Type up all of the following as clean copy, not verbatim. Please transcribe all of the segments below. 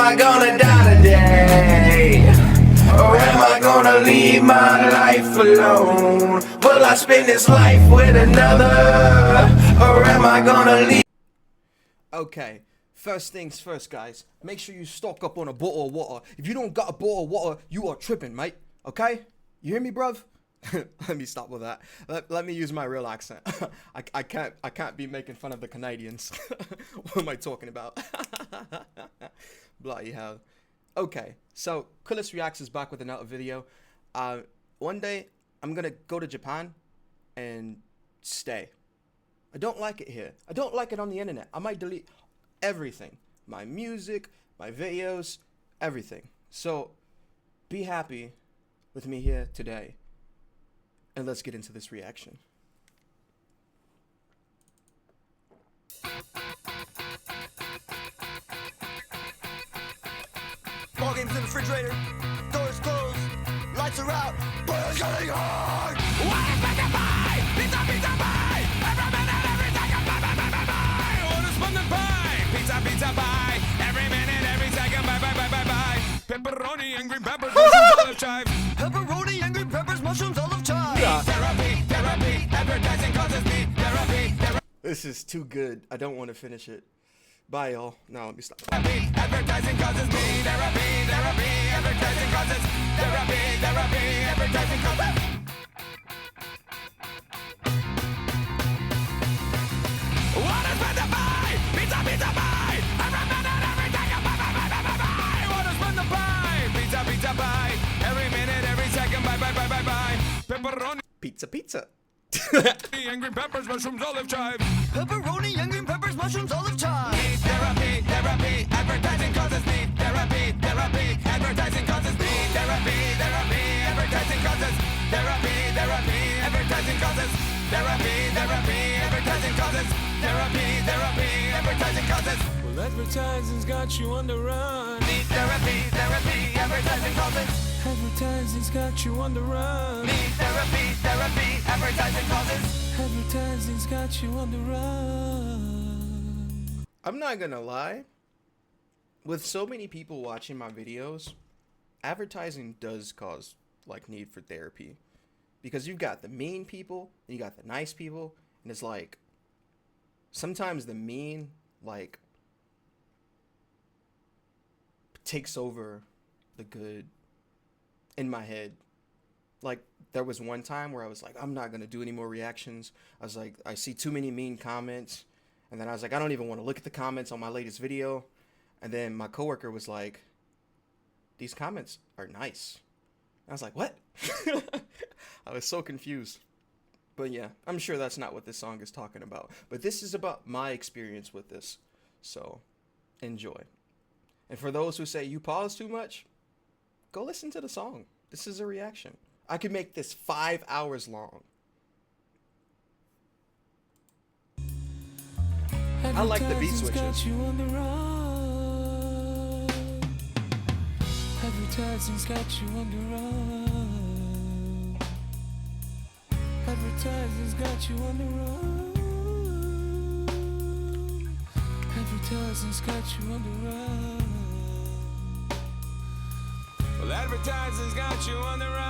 I gonna die today? Or am I gonna leave my life alone? Will I spend this life with another? Or am I gonna leave? Okay, first things first, guys. Make sure you stock up on a bottle of water. If you don't got a bottle of water, you are tripping, mate. Okay? You hear me, bruv? Let me stop with that. Let me use my real accent. I can't be making fun of the Canadians. What am I talking about? Bloody hell. Okay, so Coolest Reacts is back with another video. One day I'm gonna go to Japan and stay. I don't like it here. I don't like it on the internet. I might delete everything. My music, my videos, everything. So be happy with me here today. And let's get into this reaction. Ball games in the refrigerator, doors closed, lights are out, but it's getting hard. What is meant to buy? Pizza, pizza, buy. Every minute, every second, buy, buy, buy, buy, buy. What is meant to buy? Pizza, pizza, buy. Every minute, every second, buy, buy, buy, buy, buy. Pepperoni and green peppers, mushrooms, olive chive. Pepperoni and green peppers, mushrooms, olive chive. Therapy, therapy, advertising causes me. Therapy, therapy. This is too good. I don't want to finish it. Bye, y'all. Now let me stop. Therapy, advertising causes me. Therapy, therapy, advertising causes. Therapy, therapy, advertising causes. What is meant to buy? Pizza, pizza, buy. Every minute, every second, buy, buy, buy, buy, buy, buy. What is meant to buy? Pizza, pizza, buy. Every minute, every second, buy, buy, buy, buy, buy. Pepperoni. Pizza, pizza. And green peppers, mushrooms, olive chive. Pepperoni and green peppers, mushrooms, olive chive. Need therapy, therapy, advertising causes need therapy, therapy, advertising causes need therapy, therapy, advertising causes therapy, therapy, advertising causes therapy, therapy, advertising causes therapy, therapy, advertising causes. Well, advertising's got you on the run. Need therapy, therapy, advertising causes. Advertising's got you on the run. Need therapy, therapy, advertising causes. Advertising's got you on the run. I'm not gonna lie. With so many people watching my videos, advertising does cause like need for therapy. Because you've got the mean people, and you got the nice people, and it's like sometimes the mean like takes over the good in my head. Like there was one time where I was like, I'm not gonna do any more reactions. I was like, I see too many mean comments, and then I was like, I don't even want to look at the comments on my latest video. And then my coworker was like, these comments are nice. I was like, what? I was so confused. But yeah, I'm sure that's not what this song is talking about. But this is about my experience with this. So enjoy. And for those who say you pause too much, go listen to the song. This is a reaction. I could make this 5 hours long. I like the beat switches. Advertising's got you on the run. Advertising's got you on the run. Advertising's got you on the run. Well, advertising's got you on the run.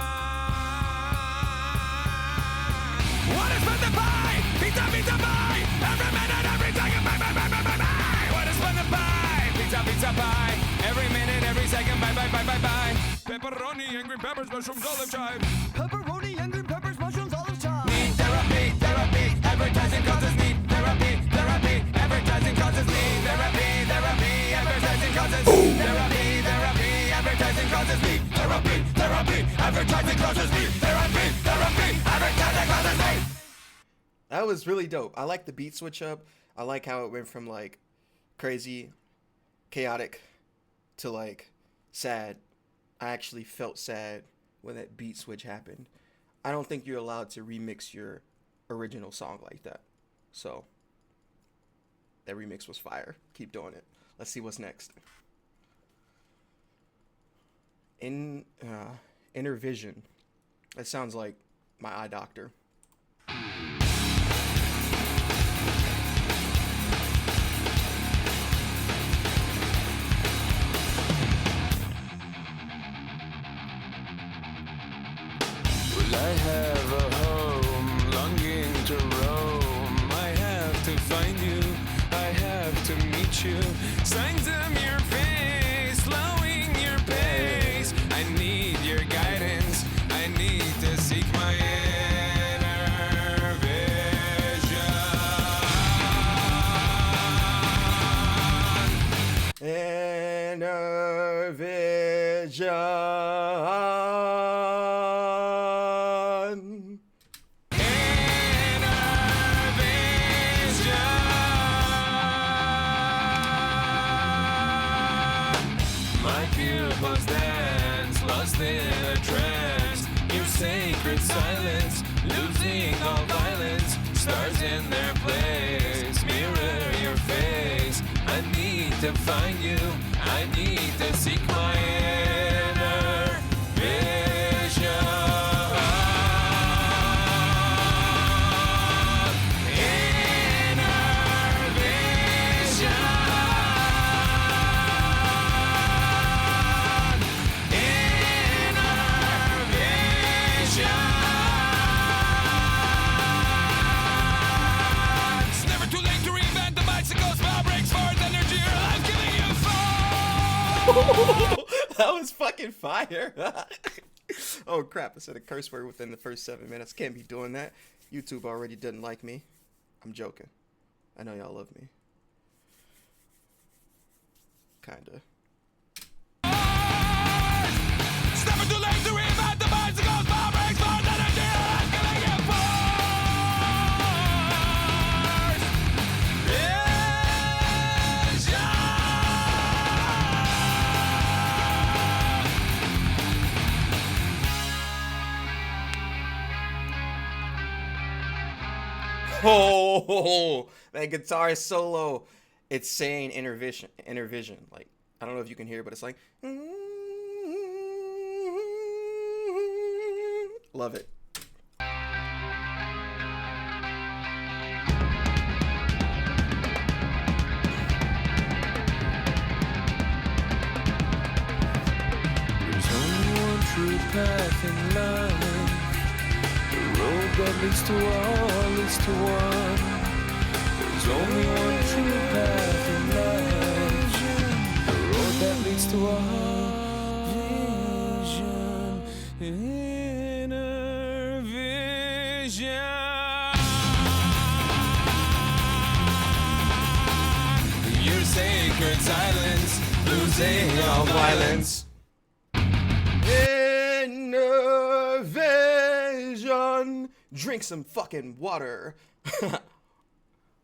What is meant to buy? Pizza, pizza, buy. Every minute, every second, buy, buy, buy, buy, buy, buy. What is meant to buy? Pizza, pizza, buy. Every minute, every second, buy, buy, buy, buy, buy. Pepperoni and green peppers, mushrooms, olive chive. Pepperoni and green peppers, mushrooms, olive chive. Need therapy, therapy, advertising causes need therapy, therapy, advertising causes need therapy, therapy, advertising causes therapy, therapy, advertising causes need therapy, therapy, advertising causes need therapy, therapy, advertising causes need. That was really dope. I like the beat switch up. I like how it went from like crazy, chaotic to like sad. I actually felt sad when that beat switch happened. I don't think you're allowed to remix your original song like that. So that remix was fire. Keep doing it. Let's see what's next. Innervision. That sounds like my eye doctor. have a home, longing to roam. I have to find you, I have to meet you. Signs of your face, slowing your pace. I need your guidance, I need to seek my inner vision. My pupils dance, lost in a trance. Your sacred silence, losing all violence. Stars in their place, mirror your face. I need to find you, I need to seek my inner vision. That was fucking fire. Oh crap, I said a curse word within the first 7 minutes. Can't be doing that. YouTube already didn't like me. I'm joking. I know y'all love me. Kinda. It's never too late to reinvent the bicycle's power breaks for energy. I'm gonna get forced. Oh, that guitar solo. It's saying Innervision. Like, I don't know if you can hear it, but it's like, love it. There's only one true path in life. The road that leads to all leads to one. There's only one true path in life. The road that leads to all. Vision, inner vision. Your sacred silence, losing all violence. Innervision. Drink some fucking water.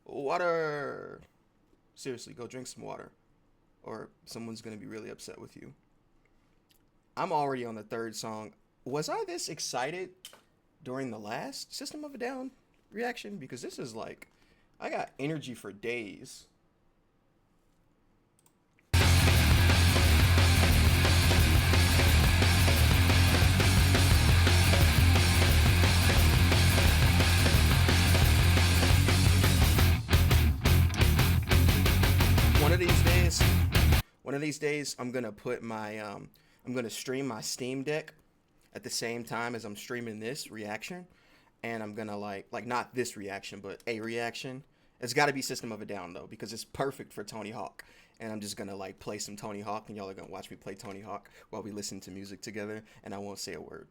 Water. Seriously, go drink some water. Or someone's gonna be really upset with you. I'm already on the third song. Was I this excited during the last System of a Down reaction? Because this is like, I got energy for days. One of these days, I'm gonna put my, I'm gonna stream my Steam Deck at the same time as I'm streaming this reaction, and I'm gonna like not this reaction, but a reaction. It's got to be System of a Down though, because it's perfect for Tony Hawk, and I'm just gonna like play some Tony Hawk, and y'all are gonna watch me play Tony Hawk while we listen to music together, and I won't say a word.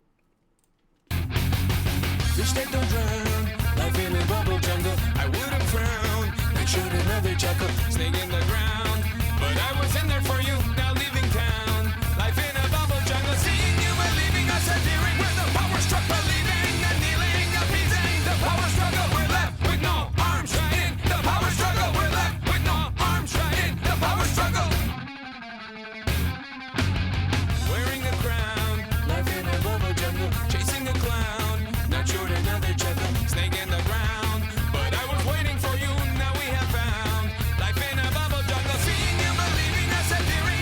Fish that don't drown, life in a bubble jungle. I wouldn't frown, I should another chuckle. Snake in the ground, but I was in there for you. Now leaving town, life in a bubble jungle. Seeing you and leaving us adhering with the power struck, believing and kneeling, appeasing the power struggle. We're left with no arms, in the power struggle. We're left with no arms, in the power struggle. Wearing a crown, life in a bubble jungle, chasing a clown. Not sure another chuckle, snake in the ground. But I was waiting for you, now we have found life in a bubble jungle. Seeing you, believing us, adhering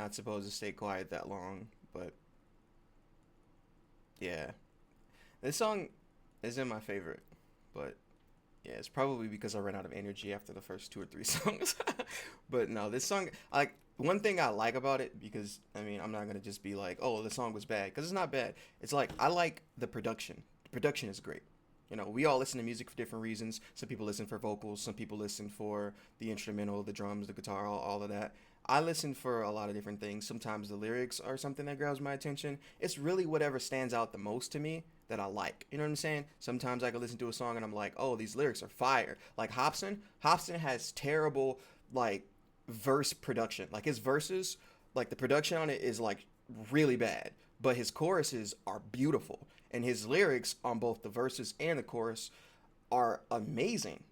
not supposed to stay quiet that long, but yeah. This song isn't my favorite, but yeah, it's probably because I ran out of energy after the first 2 or 3 songs. But no, this song, like, one thing I like about it, because I mean, I'm not gonna just be like, oh, the song was bad, because it's not bad. It's like, I like the production. The production is great. You know, we all listen to music for different reasons. Some people listen for vocals, some people listen for the instrumental, the drums, the guitar, all of that. I listen for a lot of different things. Sometimes the lyrics are something that grabs my attention. It's really whatever stands out the most to me that I like. You know what I'm saying? Sometimes I can listen to a song and I'm like, oh, these lyrics are fire. Like Hobson has terrible, like, verse production. Like, his verses, like, the production on it is, like, really bad. But his choruses are beautiful. And his lyrics on both the verses and the chorus are amazing.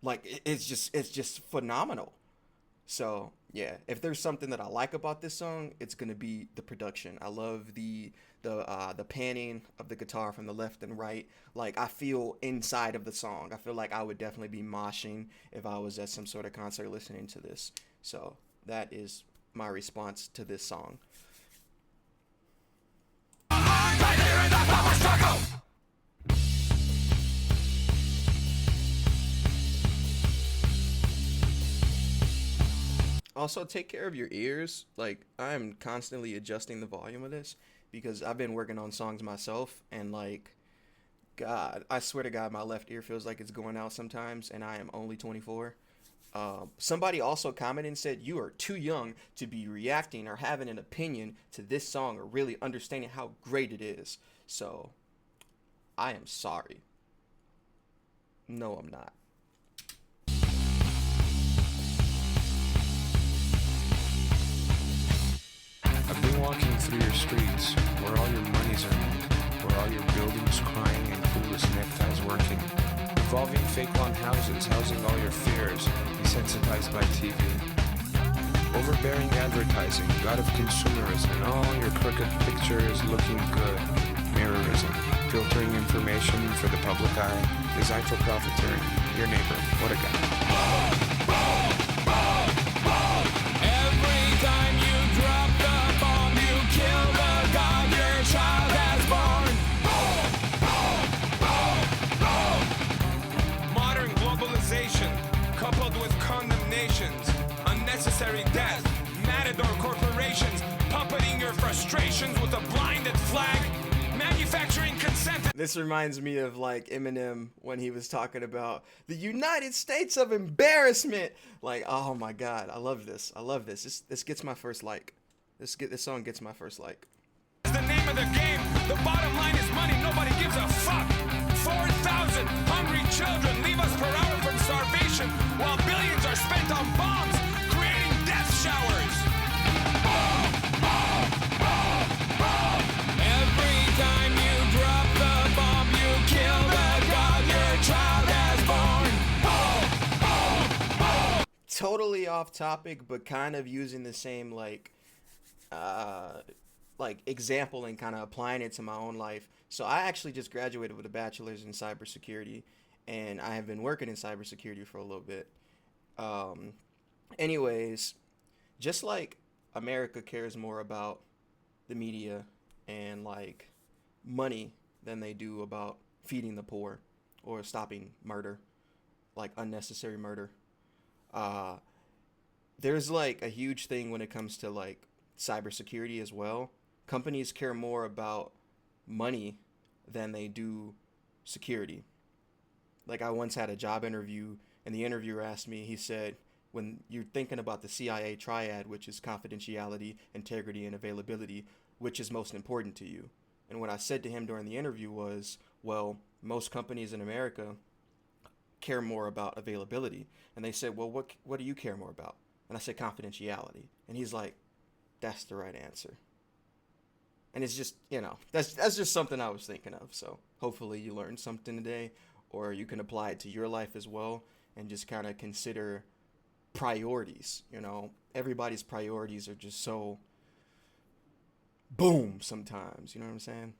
Like, it's just phenomenal. So yeah, if there's something that I like about this song, it's gonna be the production. I love the panning of the guitar from the left and right. Like, I feel inside of the song. I feel like I would definitely be moshing if I was at some sort of concert listening to this. So that is my response to this song. Also, take care of your ears. Like, I'm constantly adjusting the volume of this because I've been working on songs myself, and like, God, I swear to God, my left ear feels like it's going out sometimes, and I am only 24. Somebody also commented and said, you are too young to be reacting or having an opinion to this song or really understanding how great it is. So, I am sorry. No, I'm not. I've been walking through your streets, where all your money's earned, where all your buildings crying and clueless neckties working, revolving fake lawn houses housing all your fears, desensitized by TV. Overbearing advertising, god of consumerism, and all your crooked pictures looking good. Mirrorism, filtering information for the public eye, designed for profiteering. Your neighbor, what a guy. Every time you drop the bomb, you kill the god your child has born. Modern globalization, coupled with condemnations, unnecessary death, matador corporations, puppeting your frustrations with a blinded flag, manufacturing consent. This reminds me of like Eminem when he was talking about the United States of embarrassment. Like, oh my God, I love this. I love this. This gets my first like. This song gets my first like. It's the name of the game. The bottom line is money. Nobody gives a fuck. 4,000 hungry children leave us per hour from starvation, while billions are spent on bombs, creating death showers. Every time you drop the bomb, you kill the god your child has born. Totally off topic, but kind of using the same like example and kind of applying it to my own life. So I actually just graduated with a bachelor's in cybersecurity, and I have been working in cybersecurity for a little bit. Anyways, just like America cares more about the media and like money than they do about feeding the poor or stopping murder, like unnecessary murder. There's like a huge thing when it comes to like cybersecurity as well. Companies care more about money than they do security. Like, I once had a job interview, and the interviewer asked me, he said, when you're thinking about the CIA triad, which is confidentiality, integrity, and availability, which is most important to you? And what I said to him during the interview was, well, most companies in America care more about availability. And they said, well, what do you care more about? And I said, confidentiality. And he's like, that's the right answer. And it's just, you know, that's just something I was thinking of. So hopefully you learned something today, or you can apply it to your life as well, and just kind of consider priorities. You know, everybody's priorities are just so boom sometimes. You know what I'm saying?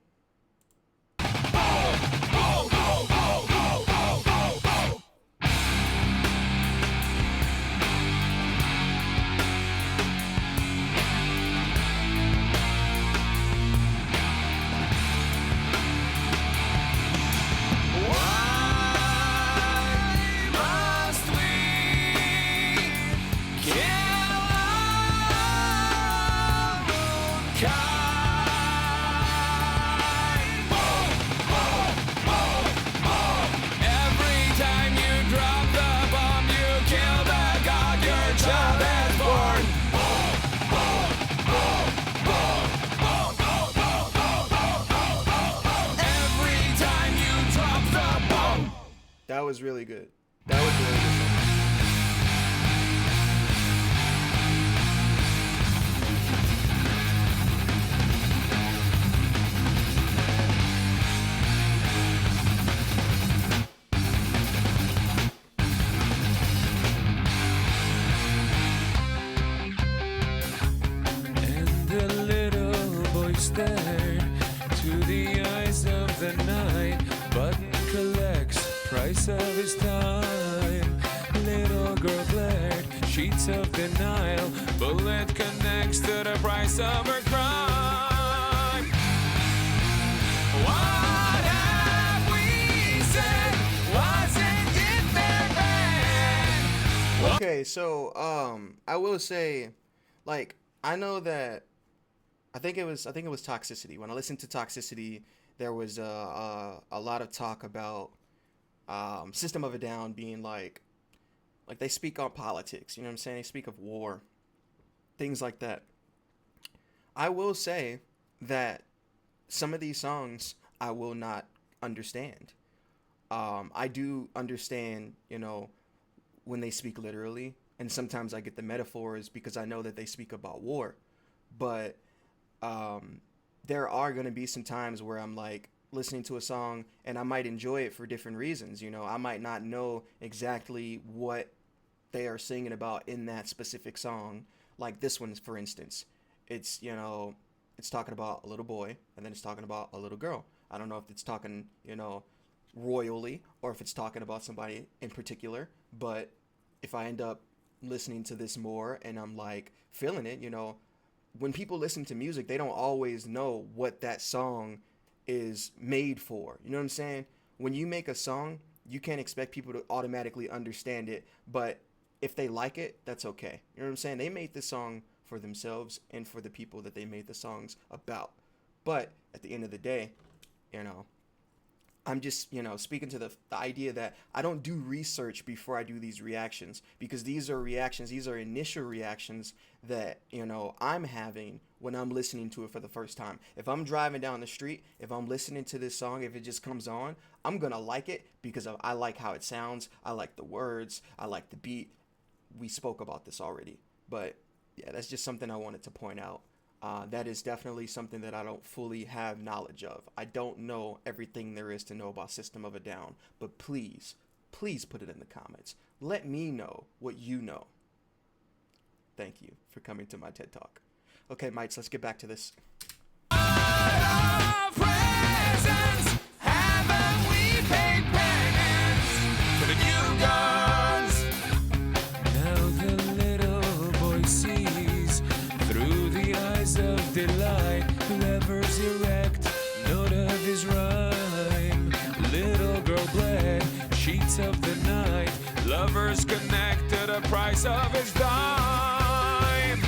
was really good. That was really good. And the little boy stared to the eyes of the night. Button collects price of his time. Little girl glared, sheets of denial. Bullet connects to the price of her crime. What have we said? Wasn't it their bad? Okay, so I will say, like, I know that I think it was Toxicity. When I listened to Toxicity, there was a lot of talk about System of a Down being like they speak on politics. You know what I'm saying? They speak of war, things like that. I will say that some of these songs I will not understand. I do understand, you know, when they speak literally, and sometimes I get the metaphors because I know that they speak about war. But there are going to be some times where I'm like listening to a song and I might enjoy it for different reasons. You know, I might not know exactly what they are singing about in that specific song. Like this one, for instance, it's, you know, it's talking about a little boy and then it's talking about a little girl. I don't know if it's talking, you know, royally or if it's talking about somebody in particular, but if I end up listening to this more and I'm like feeling it, you know, when people listen to music, they don't always know what that song is made for. You know what I'm saying? When you make a song, you can't expect people to automatically understand it, but if they like it, that's okay. You know what I'm saying? They made the song for themselves and for the people that they made the songs about. But at the end of the day, you know, I'm just, you know, speaking to the idea that I don't do research before I do these reactions, because these are reactions, these are initial reactions that, you know, I'm having when I'm listening to it for the first time. If I'm driving down the street, if I'm listening to this song, if it just comes on, I'm going to like it because I like how it sounds. I like the words. I like the beat. We spoke about this already, but yeah, that's just something I wanted to point out. That is definitely something that I don't fully have knowledge of. I don't know everything there is to know about System of a Down, but please put it in the comments. Let me know what you know. Thank you for coming to my TED Talk. Okay, mates, let's get back to this. Presents, haven't we paid penance for the Nuguns? Now the little boy sees through the eyes of delight. Levers erect, note of his rhyme. Little girl bled, sheets of the night. Lovers connect to the price of his dime.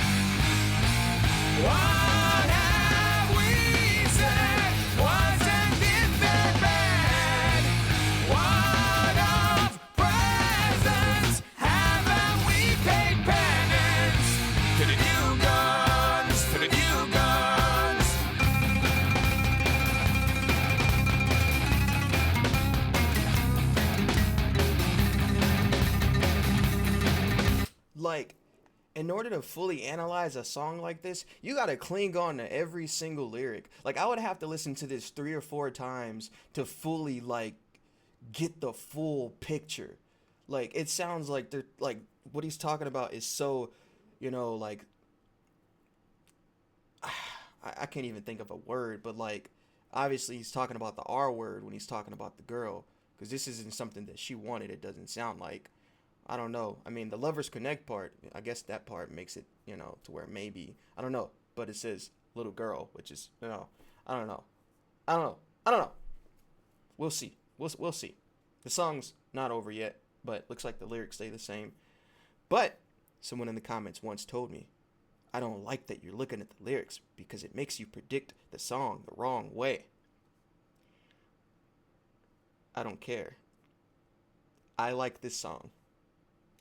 What have we said? Wasn't it their bad? What of presents haven't we paid penance to the Nuguns, to the Nuguns? Like, in order to fully analyze a song like this, you gotta cling on to every single lyric. Like, I would have to listen to this 3 or 4 times to fully, like, get the full picture. Like, it sounds like they're, like, what he's talking about is so, you know, like, I can't even think of a word, but, like, obviously he's talking about the R word when he's talking about the girl, because this isn't something that she wanted, it doesn't sound like. I don't know. I mean, the Lovers Connect part, I guess that part makes it, you know, to where maybe, I don't know, but it says little girl, which is, you know, I don't know. We'll see. We'll see. The song's not over yet, but looks like the lyrics stay the same. But someone in the comments once told me, I don't like that you're looking at the lyrics because it makes you predict the song the wrong way. I don't care. I like this song.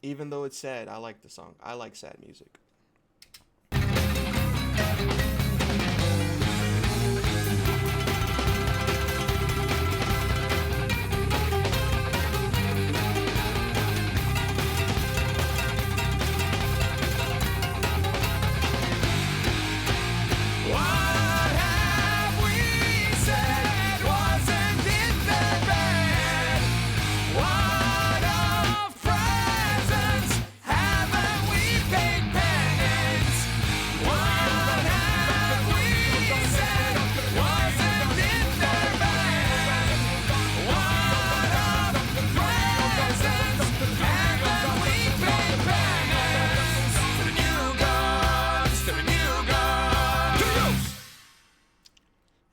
Even though it's sad, I like the song. I like sad music.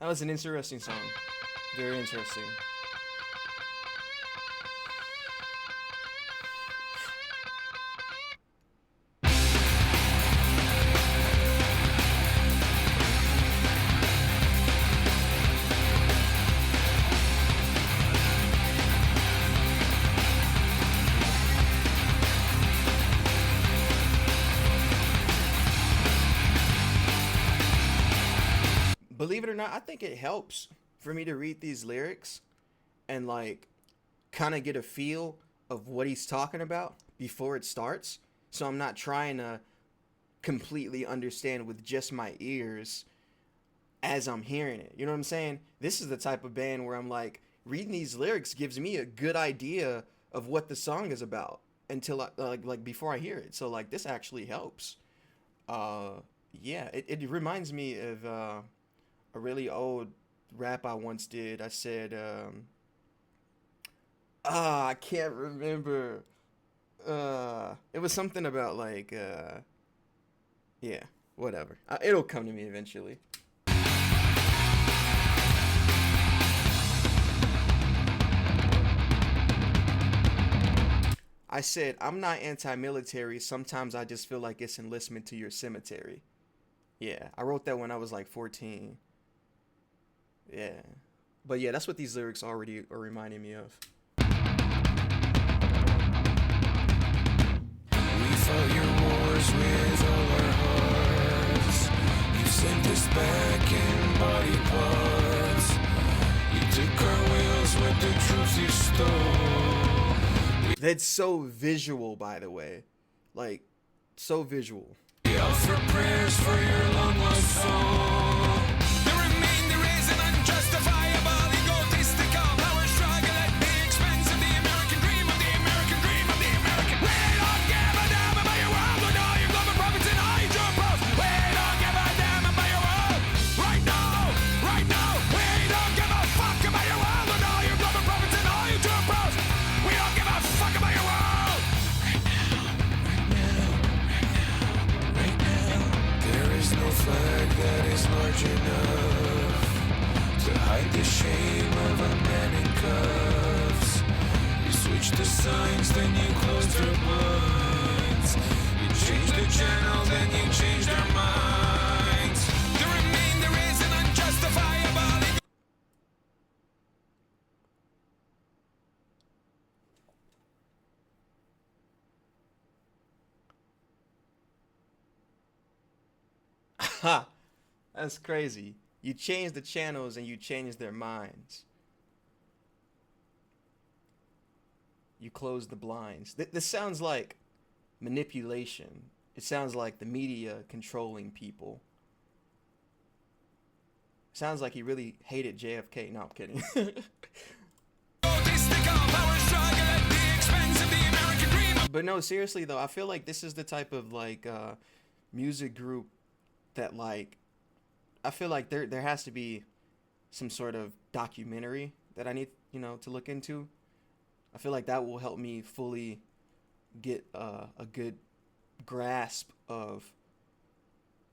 was an interesting song. Very interesting. Believe it or not, I think it helps for me to read these lyrics and like kind of get a feel of what he's talking about before it starts. So I'm not trying to completely understand with just my ears as I'm hearing it. You know what I'm saying? This is the type of band where I'm like, reading these lyrics gives me a good idea of what the song is about until I, like before I hear it. So like this actually helps. Yeah, it reminds me of a really old rap I once did. I said, I can't remember. It was something about like, yeah, whatever. It'll come to me eventually. I said, I'm not anti-military. Sometimes I just feel like it's enlistment to your cemetery. Yeah, I wrote that when I was like 14. Yeah. But yeah, that's what these lyrics already are reminding me of. We fought your wars with all our hearts. You sent us back in body parts. You took our wills with the truth you stole. That's so visual, by the way. Like, so visual. We offer prayers for your long lost soul. The remainder is an unjustifiable, egotistical power struggle at the expense of the American dream, of the American dream, of the American. We don't give a damn about your world with all your global profits and all your job pros. We don't give a damn about your world. Right now, right now. We don't give a fuck about your world with all your global profits and all your job pros. We don't give a fuck about your world. Right now. There is no flag that is large enough to hide the shame of a man in cuffs. You switched the signs, then you closed their blinds. You changed the channel, then you changed our minds. The remainder is an unjustifiable. Ha! That's crazy. You change the channels and you change their minds. You close the blinds. This sounds like manipulation. It sounds like the media controlling people. Sounds like he really hated JFK. No, I'm kidding. But no, seriously though, I feel like this is the type of like music group that like I feel like there has to be some sort of documentary that I need, you know, to look into. I feel like that will help me fully get a good grasp of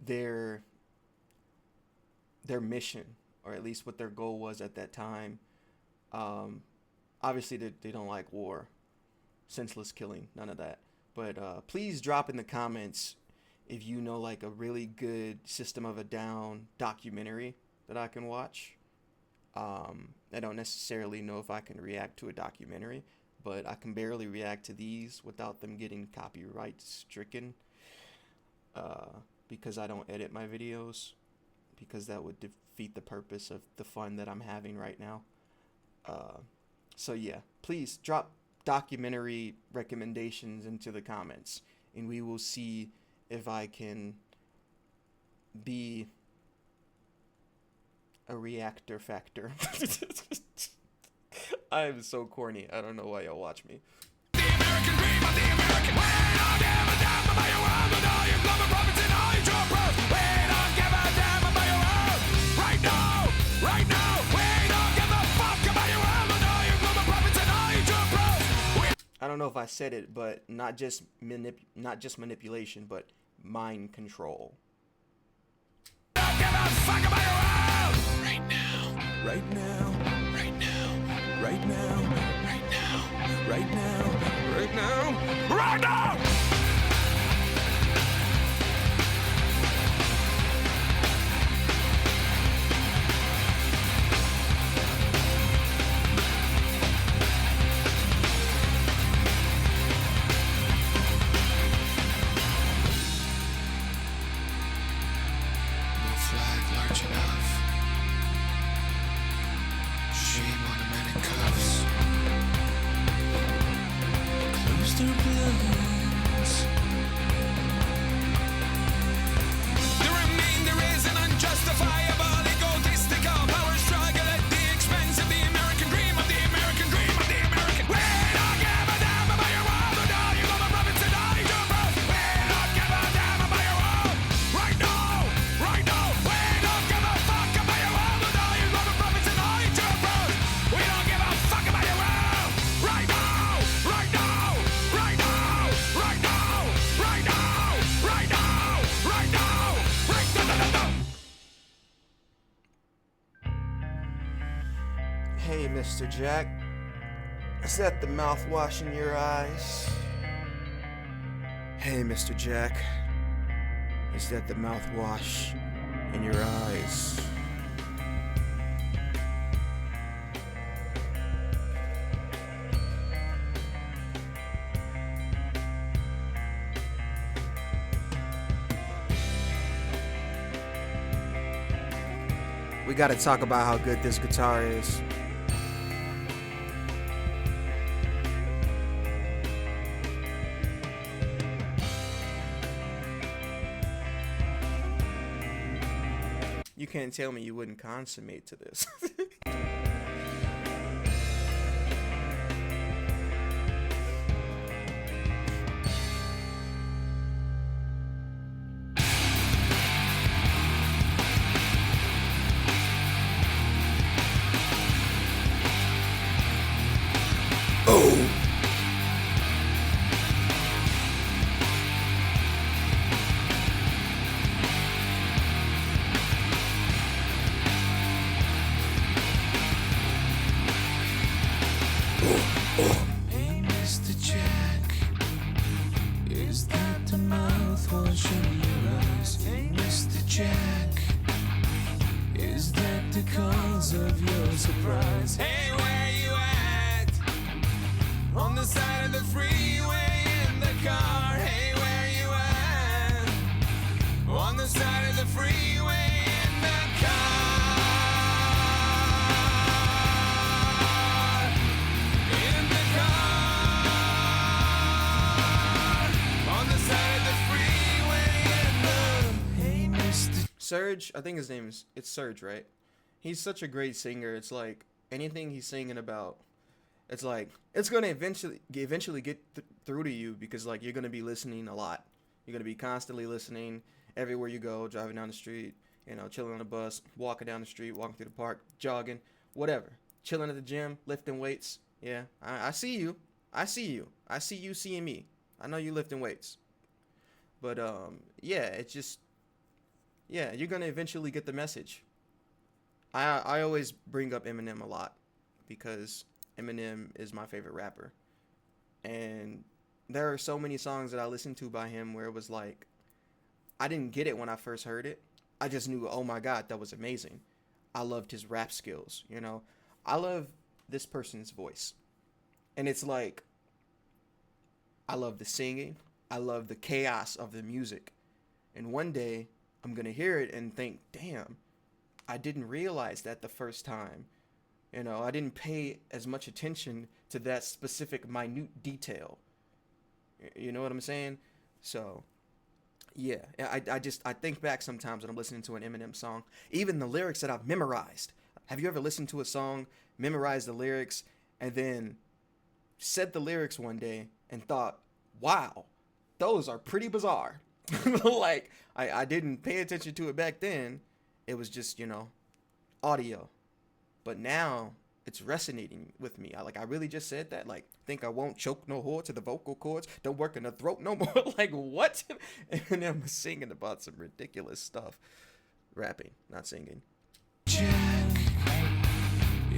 their mission, or at least what their goal was at that time. Obviously they don't like war, senseless killing, none of that. But please drop in the comments if you know like a really good System of a Down documentary that I can watch. I don't necessarily know if I can react to a documentary, but I can barely react to these without them getting copyright stricken, because I don't edit my videos, because that would defeat the purpose of the fun that I'm having right now. So yeah, please drop documentary recommendations into the comments, and we will see if I can be a reactor factor. I am so corny. I don't know why y'all watch me. The American dream of the American. We don't give a damn about your world with all your global profits and all your job pros. We don't give a damn about your world. Right now, right now. We don't give a fuck about your world with all your global profits and all your job pros. I don't know if I said it, but not just manipulation, but mind control. We don't give a fuck about your world. Right now. right now, right now, right now, right now, right now, right now, right now! Hey, Mr. Jack. Is that the mouthwash in your eyes? Hey, Mr. Jack. Is that the mouthwash in your eyes? We gotta talk about how good this guitar is. You can't tell me you wouldn't consummate to this. Hey, Mr. Jack, is that the mouthwash in your eyes? Hey, Mr. Jack, is that the cause of your surprise? Hey, where you at? On the side of the freeway in the car. Hey, where you at? On the side of the freeway in the car. Serge, I think his name is, it's Serge, right? He's such a great singer. It's like anything he's singing about, it's like it's gonna eventually get through to you, because like you're gonna be listening a lot. You're gonna be constantly listening everywhere you go, driving down the street, you know, chilling on the bus, walking down the street, walking through the park, jogging, whatever, chilling at the gym, lifting weights. Yeah, I see you. I see you. I see you seeing me. I know you lifting weights. But yeah, it's just. Yeah, you're going to eventually get the message. I always bring up Eminem a lot because Eminem is my favorite rapper. And there are so many songs that I listened to by him where it was like, I didn't get it when I first heard it. I just knew, oh my God, that was amazing. I loved his rap skills, you know. I love this person's voice. And it's like, I love the singing. I love the chaos of the music. And one day, I'm going to hear it and think, damn, I didn't realize that the first time. You know, I didn't pay as much attention to that specific minute detail. You know what I'm saying? So, yeah, I think back sometimes when I'm listening to an Eminem song, even the lyrics that I've memorized. Have you ever listened to a song, memorized the lyrics, and then said the lyrics one day and thought, wow, those are pretty bizarre. Like, I didn't pay attention to it back then. It was just, you know, audio. But now it's resonating with me. I really just said that. Like, think I won't choke no whore to the vocal cords. Don't work in the throat no more. Like, what? And I'm singing about some ridiculous stuff. Rapping, not singing. Jack,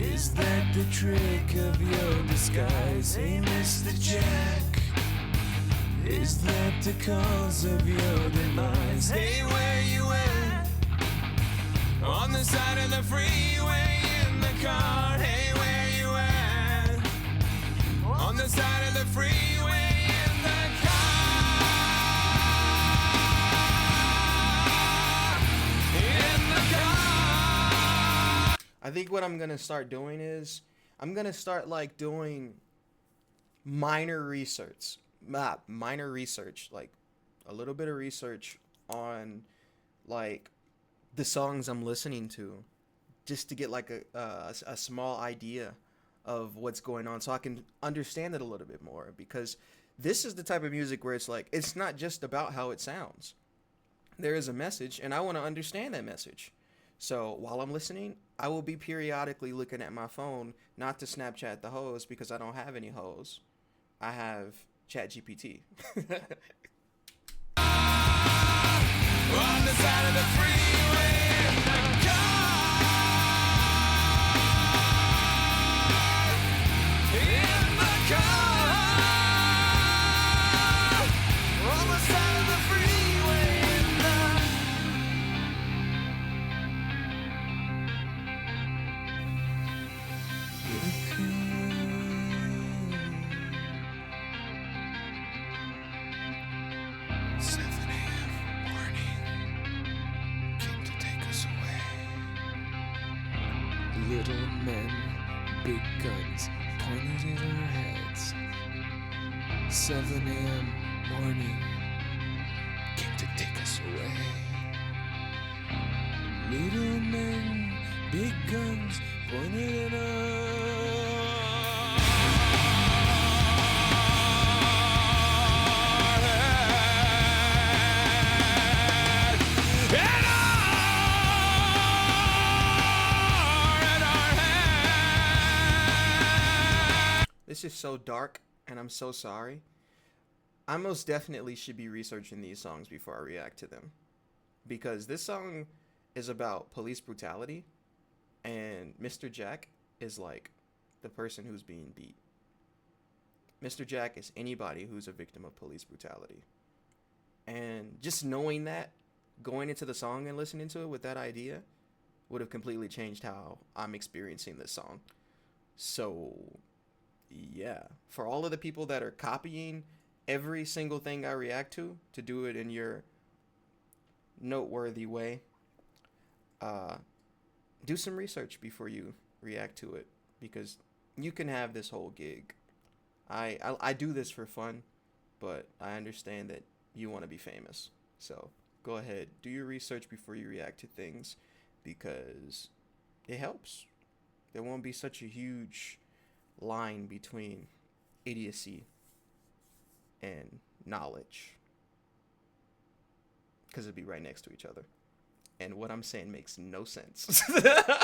Is that the trick of your disguise? Hey, Mr. Jack, is that the cause of your demise? Hey, where you at? On the side of the freeway in the car. Hey, where you at? On the side of the freeway in the car. In the car. I think what I'm gonna start doing is I'm gonna start like doing minor research, like a little bit of research on like the songs I'm listening to, just to get like a small idea of what's going on, so I can understand it a little bit more. Because this is the type of music where it's like it's not just about how it sounds. There is a message, and I want to understand that message. So while I'm listening, I will be periodically looking at my phone, not to Snapchat the hoes, because I don't have any hoes. I have ChatGPT. On the side of the freeway in the car. In the car. On the side of the freeway in the 7 a.m. morning came to take us away. Little men, big guns pointed at our heads. 7 a.m. morning came to take us away. Little men, big guns pointed at This is so dark, and I'm so sorry. I most definitely should be researching these songs before I react to them, because this song is about police brutality, and Mr. Jack is like the person who's being beat. Mr. Jack is anybody who's a victim of police brutality. And just knowing that, going into the song and listening to it with that idea, would have completely changed how I'm experiencing this song. So, yeah. For all of the people that are copying every single thing I react to do it in your noteworthy way, do some research before you react to it, because you can have this whole gig. I do this for fun, but I understand that you want to be famous. So go ahead, do your research before you react to things, because it helps. There won't be such a huge line between idiocy and knowledge, because it'd be right next to each other. And what I'm saying makes no sense. You're perfect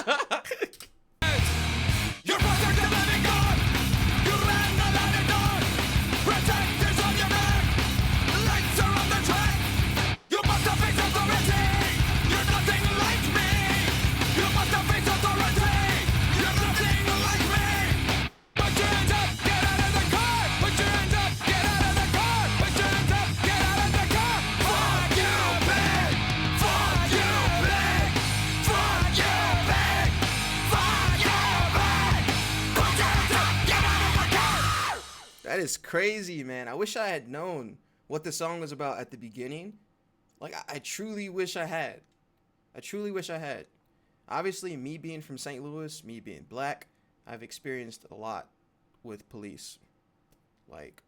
and letting go. You ran the letting go. Protectors on your back. Lights are on the track. You must have faced authority. You're nothing like me. You must have faced authority. You're nothing like me. Put your hands up, get out of the car. Put your hands up, get out of the car. Put your hands up, get out of the car. Fuck you, big. Fuck you, big. Fuck you, big. Fuck you, big. Put your hands up, get out of the car. That is crazy, man. I wish I had known what the song was about at the beginning. Like, I truly wish I had. I truly wish I had. Obviously, me being from St. Louis, me being black, I've experienced a lot with police. Like,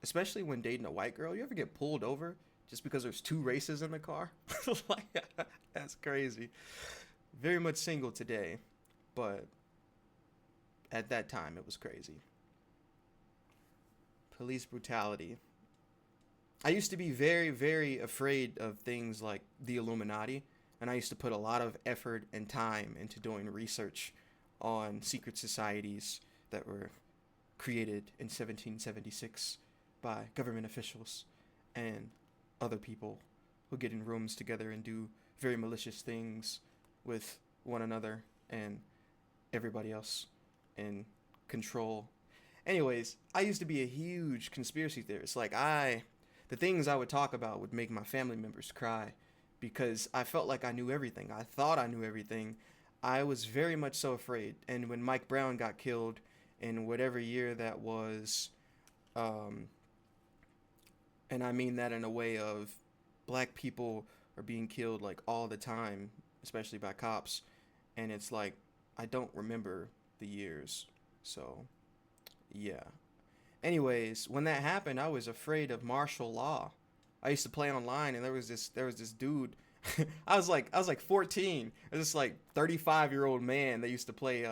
especially when dating a white girl. You ever get pulled over just because there's two races in the car? Like, that's crazy. Very much single today, but at that time, it was crazy. Police brutality. I used to be very, very afraid of things like the Illuminati, and I used to put a lot of effort and time into doing research on secret societies that were created in 1776 by government officials and other people who get in rooms together and do very malicious things with one another and everybody else in control. Anyways, I used to be a huge conspiracy theorist. Like, the things I would talk about would make my family members cry because I felt like I knew everything. I thought I knew everything. I was very much so afraid. And when Mike Brown got killed in whatever year that was, and I mean that in a way of black people are being killed like all the time, especially by cops. And it's like, I don't remember the years. So, yeah. Anyways, when that happened, I was afraid of martial law. I used to play online, and there was this dude. I was like 14. There's this like 35-year-old man that used to play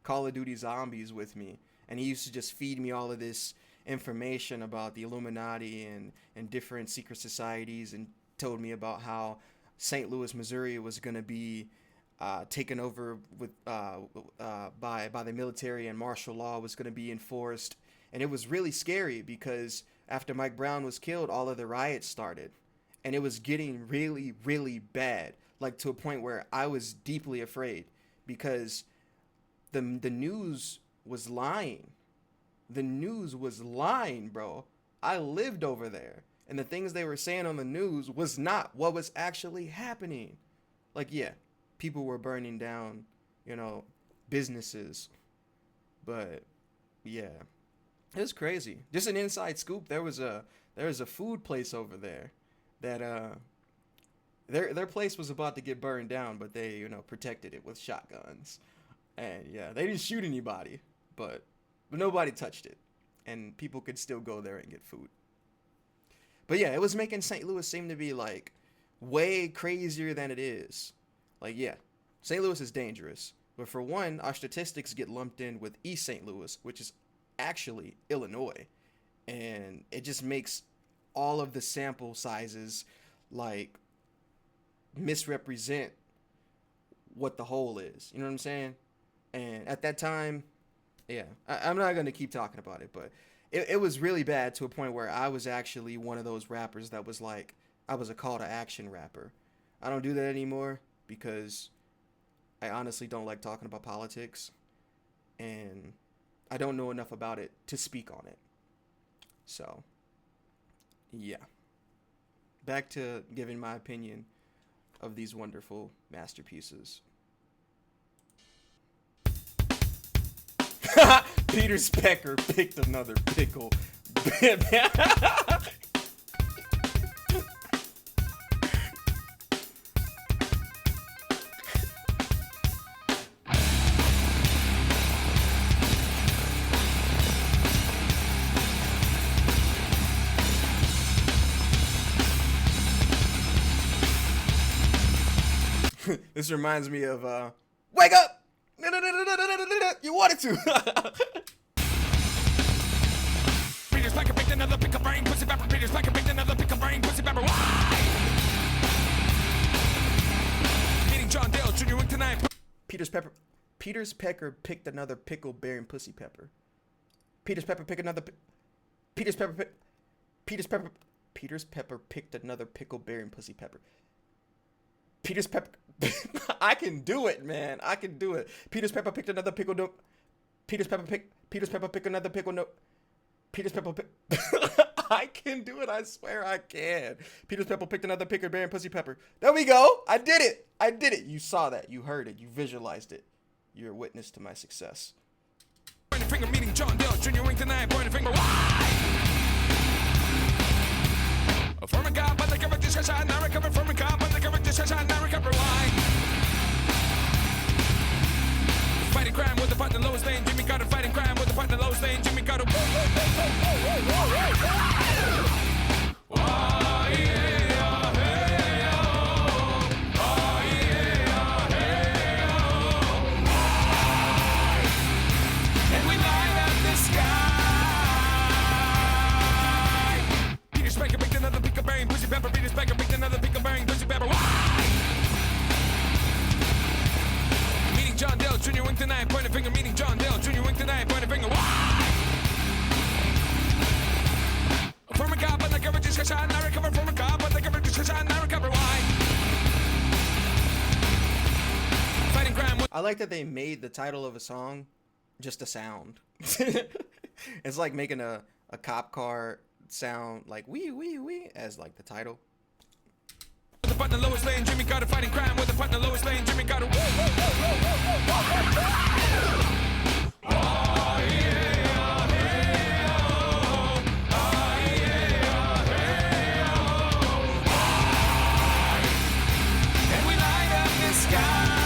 Call of Duty Zombies with me, and he used to just feed me all of this information about the Illuminati and different secret societies, and told me about how St. Louis, Missouri was gonna be taken over with by the military, and martial law was gonna be enforced. And it was really scary because after Mike Brown was killed, all of the riots started. And it was getting really, really bad. Like, to a point where I was deeply afraid because the news was lying. The news was lying, bro. I lived over there. And the things they were saying on the news was not what was actually happening. Like, yeah, people were burning down, businesses. But, yeah. It was crazy. Just an inside scoop. There was a food place over there that their place was about to get burned down, but they protected it with shotguns, and yeah, they didn't shoot anybody, but nobody touched it, and people could still go there and get food. But yeah, it was making St. Louis seem to be like way crazier than it is. Like, yeah, St. Louis is dangerous, but for one, our statistics get lumped in with East St. Louis, which is actually Illinois, and it just makes all of the sample sizes like misrepresent what the whole is. You know what I'm saying? And at that time, yeah, I'm not going to keep talking about it, but it was really bad to a point where I was actually one of those rappers that was like, I was a call to action rapper. I don't do that anymore because I honestly don't like talking about politics, and I don't know enough about it to speak on it. So, yeah. Back to giving my opinion of these wonderful masterpieces. Peter Specker picked another pickle. This reminds me of wake up! You wanted to. Peter's like a picked another pick a brain pussy pepper. Peter's like a picked another pick a brain pussy pepper. Why? Meeting John Dale Jr. Wing tonight. Peter's Pecker picked another pickle bearing pussy pepper. Peter's Pepper picked another Peter's Pepper picked another pickle bearing pussy pepper. Peter's Pepper. I can do it, man. I can do it. Peter's Pepper picked another pickle. No. Peter's Pepper picked another pickle. No. Peter's Pepper. I can do it. I swear I can. Peter's Pepper picked another pickle bearing pussy pepper. There we go. I did it. You saw that. You heard it. You visualized it. You're a witness to my success. Pointing finger meeting John Dale Jr. Wing tonight. Pointing finger. Why? From a god, but the cover discussion, I recover from a god, but the cover discussion, I recover. Why? Fighting crime with the partner lowest lane, Jimmy got a fighting crime with the partner lowest lane, Jimmy got a. And we light up the sky. Peter Specker picked another pick a brain, pussy pepper. Peter Specker picked another pick a brain, pussy pepper. Why? Meeting John Dale Jr. Wing tonight, point a finger. Meeting John Dale Jr. Wing tonight, point a finger. Why? From a god, but the cover discussion, I recover from a god, but the cover discussion, I recover. Why? Fighting crime with I like that they made the title of a song just a sound. It's like making a cop car sound like wee wee wee as like the title. With the partner lowest lane, Jimmy Carter fighting crime. With the partner lowest lane, Jimmy Carter. And we light up the sky.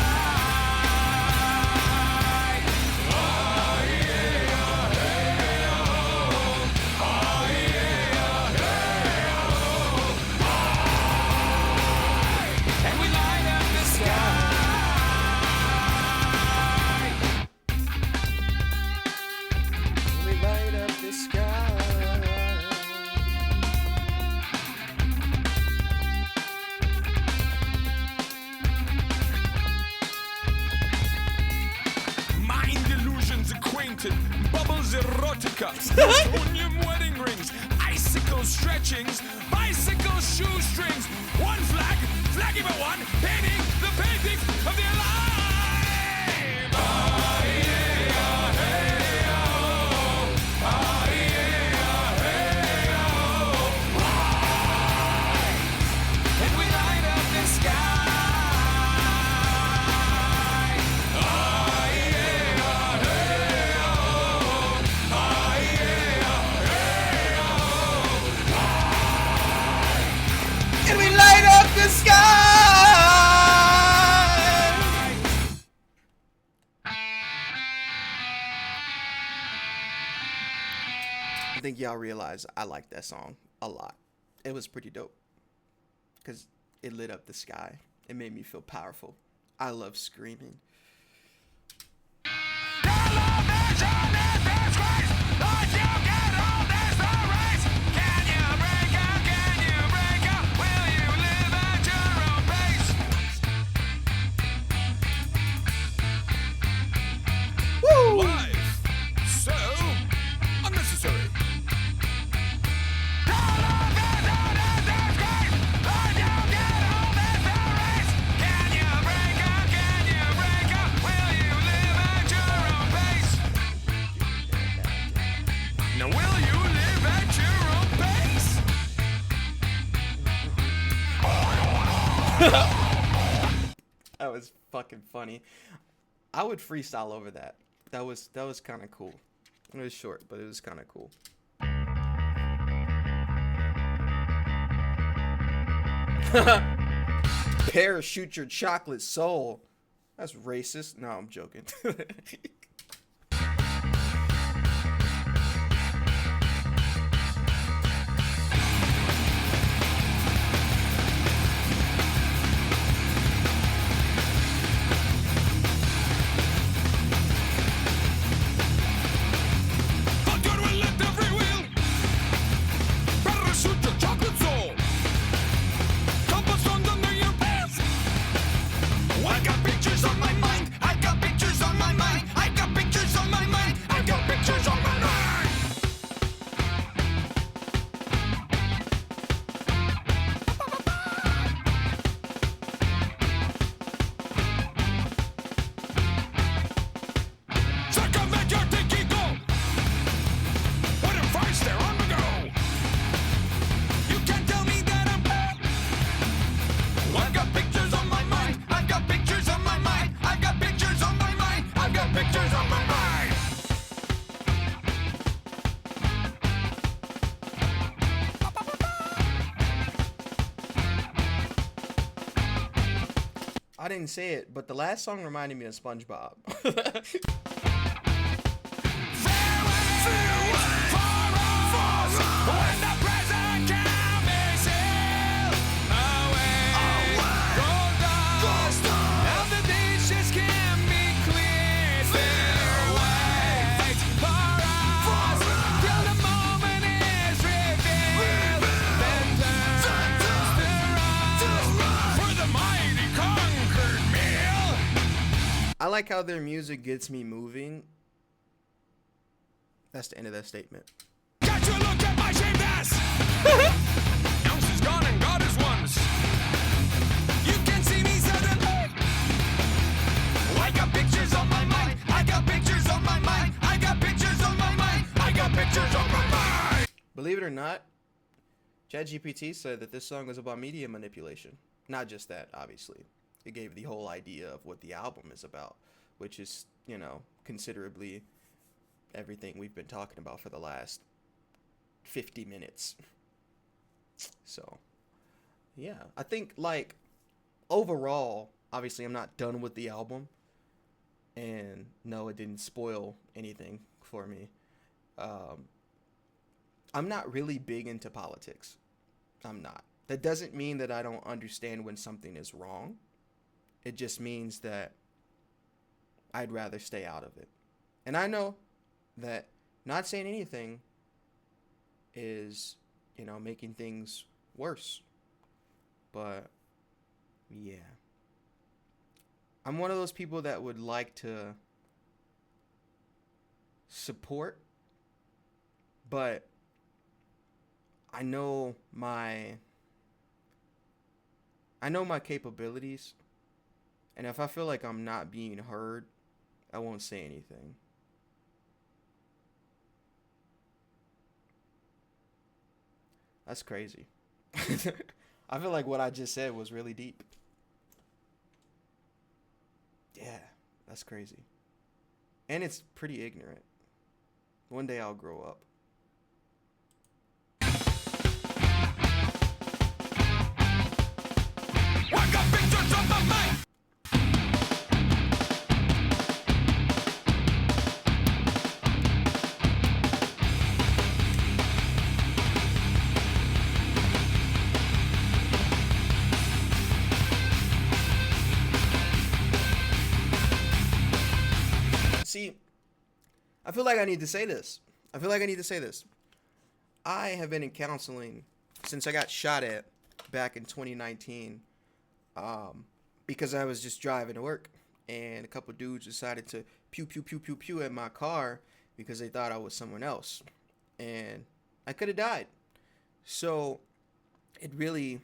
And we light up the sky. We light up the sky. Mind illusions acquainted, bubbles erotica, onion wedding rings, icicle stretchings, bicycle shoestrings, one flag, flaggy but one, painting the paintings of the alive. And we light up the sky. And we light up the sky. I think y'all realize I like that song a lot. It was pretty dope because it lit up the sky. It made me feel powerful. I love screaming. Woo! Life so unnecessary. Now will you live at your own pace? That was fucking funny. I would freestyle over that. That was kind of cool. It was short, but it was kind of cool. Parachute your chocolate soul. That's racist. No, I'm joking. How good we lift every wheel. Parachute your chocolate soul. Cobblestone under your pants. I got pictures on my mind. I got pictures on my mind. I got pictures on my mind. I got pictures on my mind. Circumvent your thinking goal. Put him first, they're on the go. You can't tell me that I'm bad. I've got pictures on my mind. I've got pictures on my mind. I've got pictures on my mind. I've got pictures on my mind. I didn't say it, but the last song reminded me of SpongeBob. When the present can be sailed away, gold dust, and the dishes can be cleared. Wait for us till the moment is revealed. Then turn to rise for the mighty conquered meal. I like how their music gets me moving. That's the end of that statement. Got you look at my shaved ass. Ounce is gone and God is once. You can see me suddenly. I got big on my mind. I got pictures on my mind. I got pictures on my mind. I got pictures on my mind. Believe it or not, ChatGPT said that this song was about media manipulation. Not just that, obviously. It gave the whole idea of what the album is about, which is, you know, considerably everything we've been talking about for the last 50 minutes. So, yeah, I think, like, overall, obviously I'm not done with the album. And no, it didn't spoil anything for me. I'm not really big into politics. I'm not. That doesn't mean that I don't understand when something is wrong. It just means that I'd rather stay out of it. And I know that not saying anything is, you know, making things worse. But, yeah. I'm one of those people that would like to support, but I know my capabilities, and if I feel like I'm not being heard, I won't say anything. That's crazy. I feel like what I just said was really deep. Yeah, that's crazy. And it's pretty ignorant. One day I'll grow up. I got pictures on my mind. See, I feel like I need to say this. I have been in counseling since I got shot at back in 2019 because I was just driving to work and a couple dudes decided to pew, pew, pew, pew, pew at my car because they thought I was someone else. And I could have died. So it really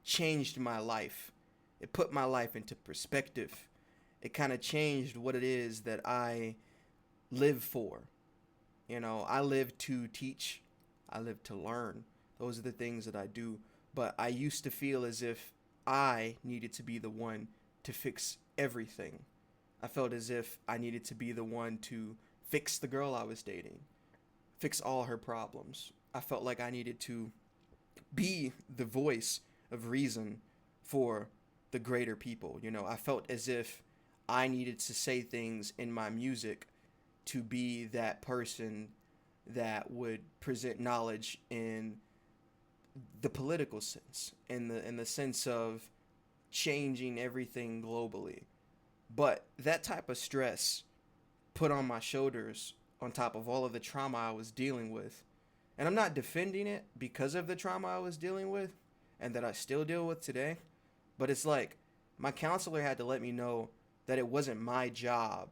changed my life. It put my life into perspective. It kind of changed what it is that I live for. You know, I live to teach. I live to learn. Those are the things that I do. But I used to feel as if I needed to be the one to fix everything. I felt as if I needed to be the one to fix the girl I was dating, fix all her problems. I felt like I needed to be the voice of reason for the greater people. You know, I felt as if I needed to say things in my music to be that person that would present knowledge in the political sense, in the sense of changing everything globally. But that type of stress put on my shoulders on top of all of the trauma I was dealing with. And I'm not defending it because of the trauma I was dealing with and that I still deal with today. But it's like my counselor had to let me know that it wasn't my job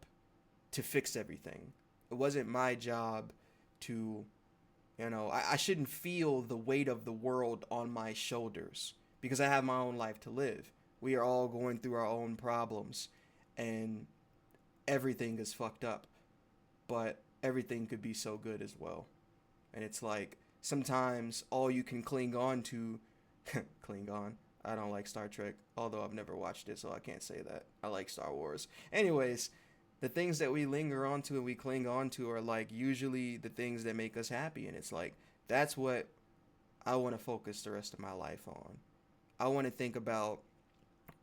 to fix everything. It wasn't my job to, you know, I shouldn't feel the weight of the world on my shoulders because I have my own life to live. We are all going through our own problems and everything is fucked up, but everything could be so good as well. And it's like sometimes all you can cling on to, cling on. I don't like Star Trek, although I've never watched it, so I can't say that. I like Star Wars. Anyways, the things that we linger on to and we cling on to are like usually the things that make us happy. And it's like, that's what I want to focus the rest of my life on. I want to think about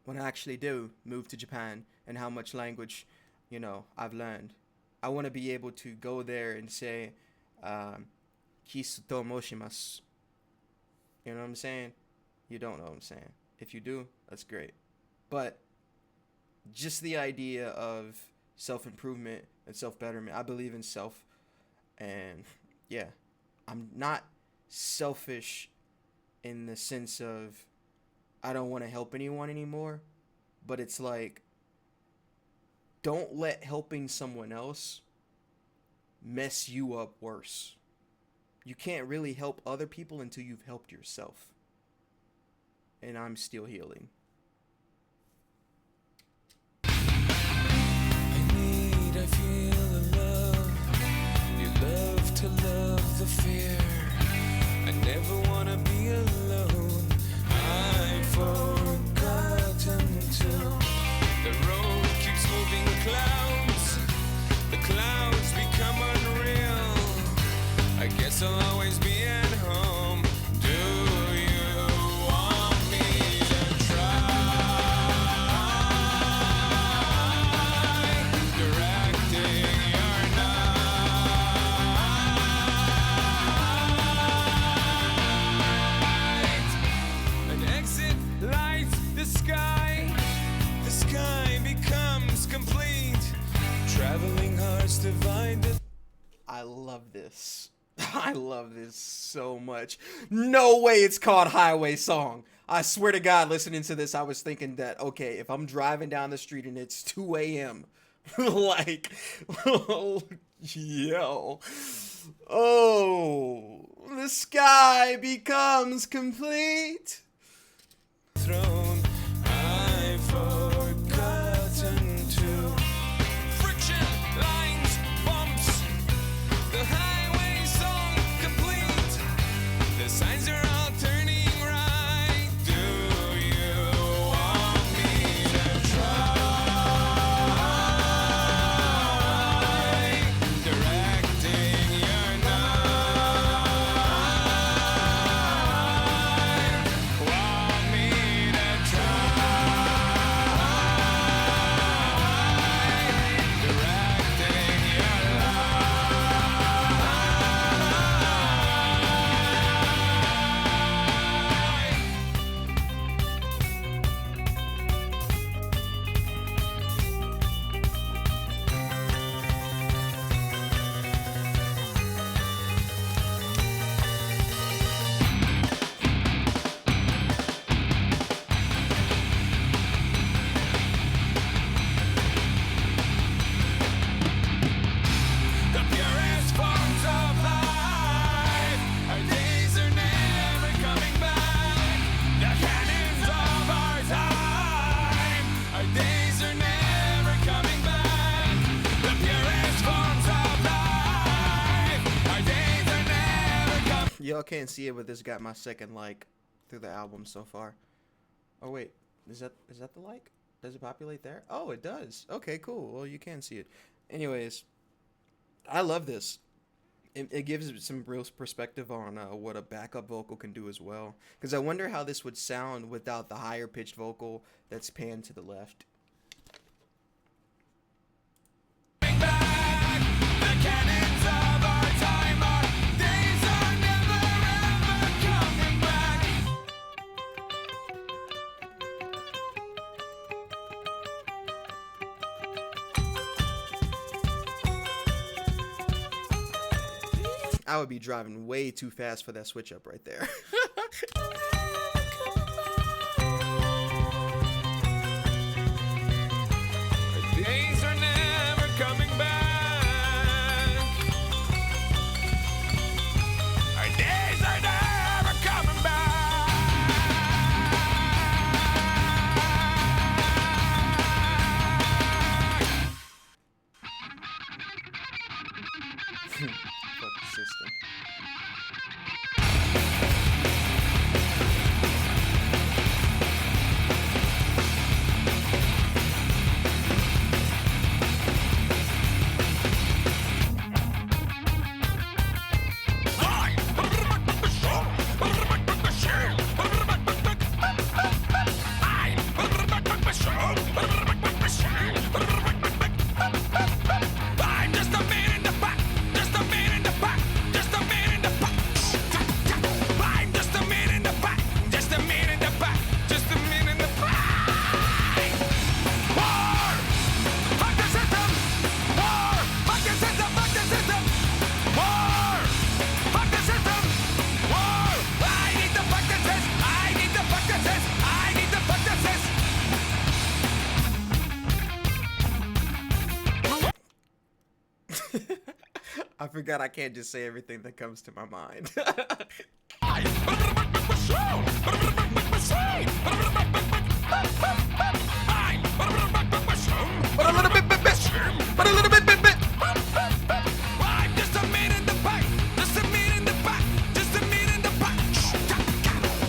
when I actually do move to Japan and how much language, you know, I've learned. I want to be able to go there and say, Kisu to moshimasu. You know what I'm saying? You don't know what I'm saying. If you do, that's great. But just the idea of self-improvement and self-betterment. I believe in self. And yeah, I'm not selfish in the sense of I don't want to help anyone anymore. But it's like, don't let helping someone else mess you up worse. You can't really help other people until you've helped yourself. And I'm still healing. I love this. I love this so much. No way it's called Highway Song. I swear to God, listening to this, I was thinking that, okay, if I'm driving down the street and it's 2 a.m., like, yo, oh, the sky becomes complete. Throne, I've forgotten to friction, lines, bumps, the highway song complete. The signs are all turning right. Do you want me to try directing your night? Want me to try directing your The purest forms of life. Our days are never coming back. The cannons of our time. Our days are never coming back. The purest forms of life. Our days are never coming. Y'all can't see it, but this got my second like through the album so far. Oh wait, is that the like? Does it populate there? Oh, it does. Okay, cool. Well, you can see it. Anyways, I love this. It gives it some real perspective on what a backup vocal can do as well. Because I wonder how this would sound without the higher pitched vocal that's panned to the left. Back. The cannons of our time. Our days are never ever coming back. I would be driving way too fast for that switch up right there. Our days are never coming back. Our days are never coming back. Fuck the system. I'm just a man in the back, just a man in the back, just a man in the back. I'm just a man in the back, just a man in the back, just a man in the back. War! Fuck the system! War! Fuck the system! Fuck the system! War! Fuck the system! War! I need to fuck the system! I need to fuck the system! I need to fuck the system! I forgot I can't just say everything that comes to my mind. But a little bit. I'm just a man in the back, just a man in the back, just a man in the back.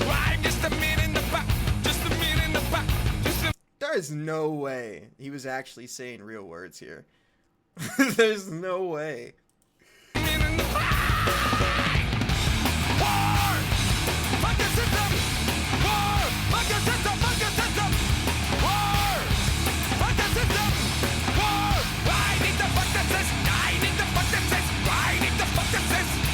I'm just a man in the back, just a man in the back, just a There is no way he was actually saying real words here. There's no way. man in the back. War! Fuck the system! War! Fuck the system! Fuck the system! War! Fuck the system! War! I need to fuck the system! I need to fuck the system! I need to fuck the system!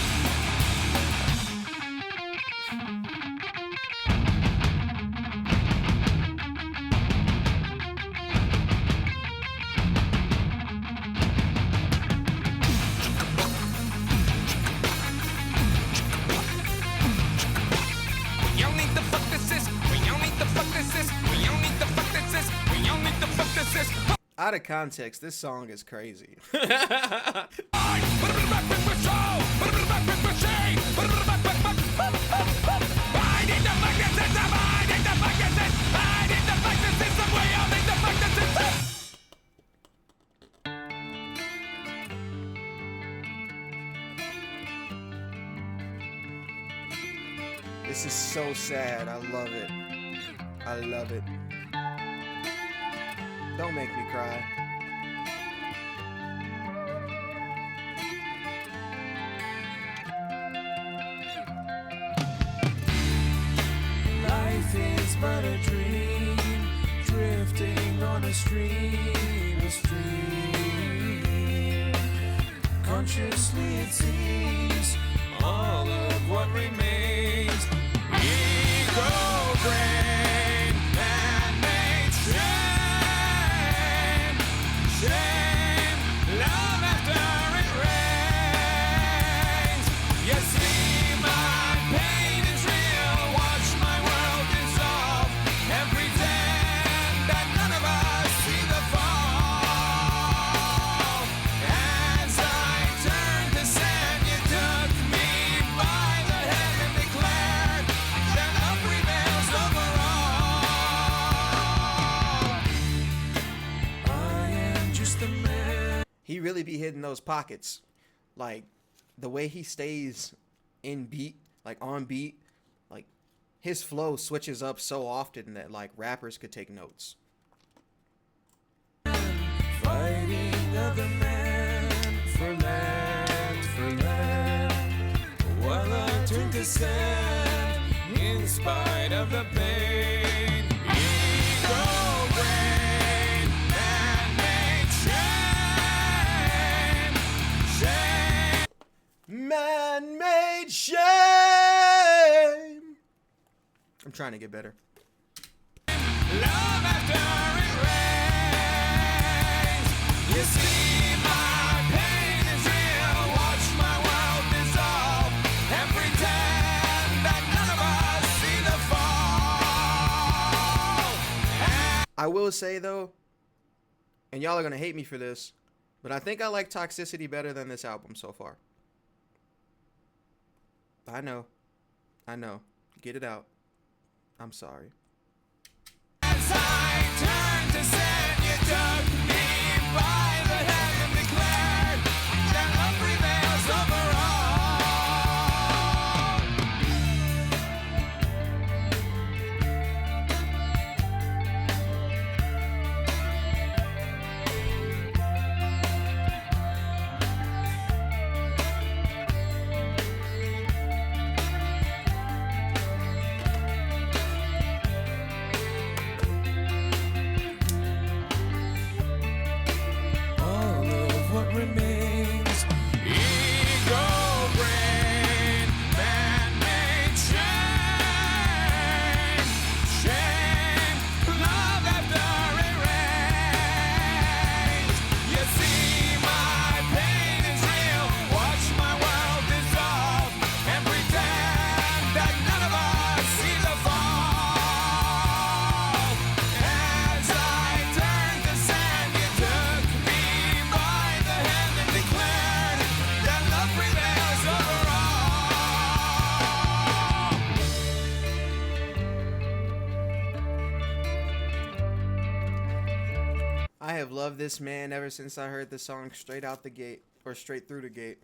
Out of context, this song is crazy. This is so sad. I love it. I love it. Don't make me cry. Life is but a dream, drifting on a stream, a stream. Consciously it seems all of what remains. Ego brain, man-made shame, shame, love after it rains. You see my pain is real, watch my world dissolve, and pretend that none of us see the fall. As I turned to sand, you took me by the hand and declared that love prevails over all. I am just a man. He really be hitting those pockets. Like, the way he stays in beat, like on beat, like his flow switches up so often that like rappers could take notes. Fighting other men for land, while I turn to sand in spite of the pain. Ego brain, man-made shame, shame. Man-made shame. I'm trying to get better. Love after it rains. You see my pain is real. Watch my world dissolve and pretend that none of us see the fall. I will say though, and y'all are gonna hate me for this, but I think I like Toxicity better than this album so far. I know. Get it out. I'm sorry. As I turned to sand, you took me by the hand and declared that love prevails over all of what remains. Ego brain, man-made shame, shame, love after it rains. You see my pain is real, watch my world dissolve, and pretend that none of us see the fall. As I turned to sand, you took me by the hand and declared that love prevails over all. I have loved this man ever since I heard the song Straight Out the Gate, or Straight Through the Gate.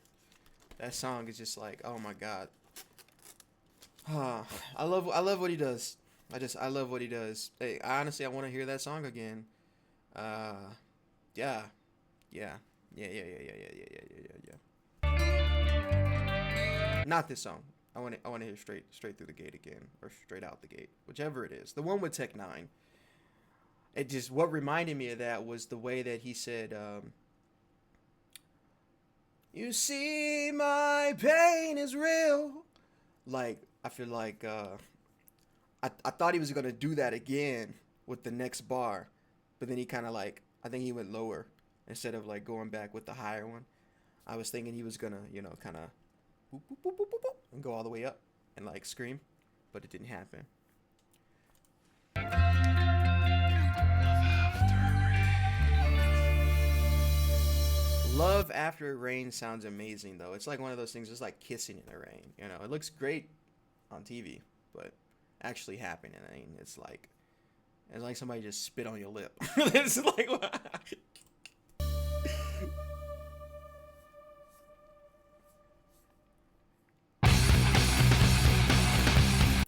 That song is just like, oh my god. I love what he does. I love what he does. Hey, honestly, I want to hear that song again. Yeah. Not this song. I want to hear Straight Through the Gate again, or Straight Out the Gate, whichever it is. The one with Tech 9. It just, what reminded me of that was the way that he said, you see my pain is real. Like, I feel like I thought he was gonna do that again with the next bar, but then he kind of like, I think he went lower instead of like going back with the higher one. I was thinking he was gonna, you know, kind of boop, boop, boop, boop, boop, boop, and go all the way up and like scream, but it didn't happen. Love After It Rains sounds amazing though. It's like one of those things. It's like kissing in the rain. You know, it looks great on TV, but actually happening, I mean, it's like somebody just spit on your lip. It's like.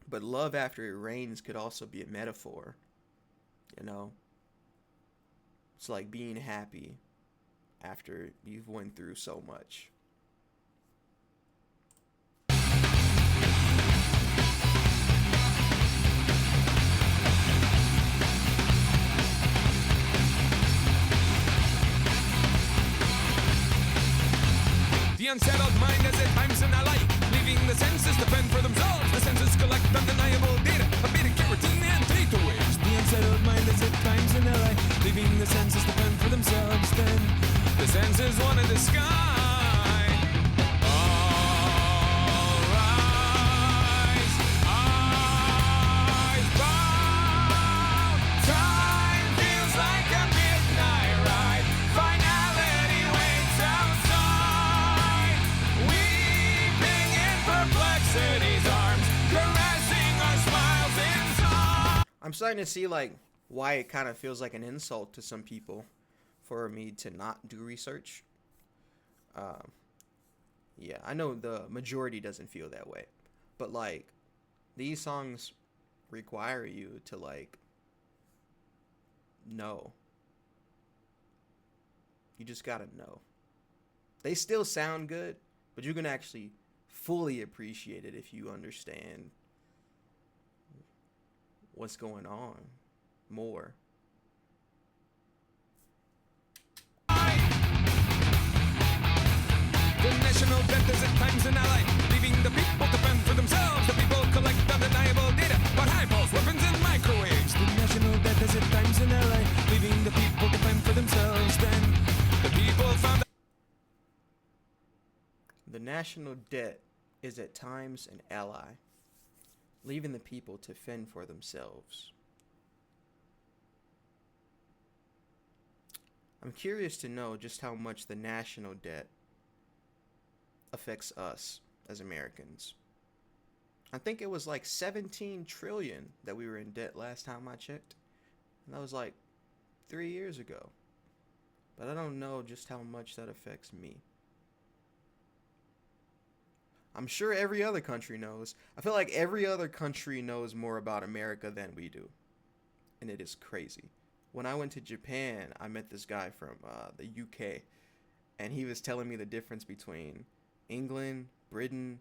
But love after it rains could also be a metaphor, you know? It's like being happy after you've went through so much. The unsettled mind is at times in a light, leaving the senses to fend for themselves. The senses collect undeniable data, A.D.D, carotene, and Thetawaves. The unsettled mind is at times in a light, leaving the senses to fend for themselves. Then the senses want to sky. All rise, eyes bound. Time feels like a midnight ride. Finality waits outside. Weeping in perplexity's arms, caressing our smiles inside. I'm starting to see like why it kind of feels like an insult to some people for me to not do research. Yeah, I know the majority doesn't feel that way, but like these songs require you to like know. You just gotta know. They still sound good, but you can actually fully appreciate it if you understand what's going on more. The national debt is at times an ally, leaving the people to fend for themselves. The people collect undeniable data about highballs, weapons, and microwaves. The national debt is at times an ally, leaving the people to fend for themselves. Then the people found The national debt is at times an ally, leaving the people to fend for themselves. I'm curious to know just how much the national debt affects us as Americans. I think it was like 17 trillion that we were in debt last time I checked. And that was like 3 years ago. But I don't know just how much that affects me. I'm sure every other country knows. I feel like every other country knows more about America than we do. And it is crazy. When I went to Japan, I met this guy from the UK. And he was telling me the difference between England, Britain,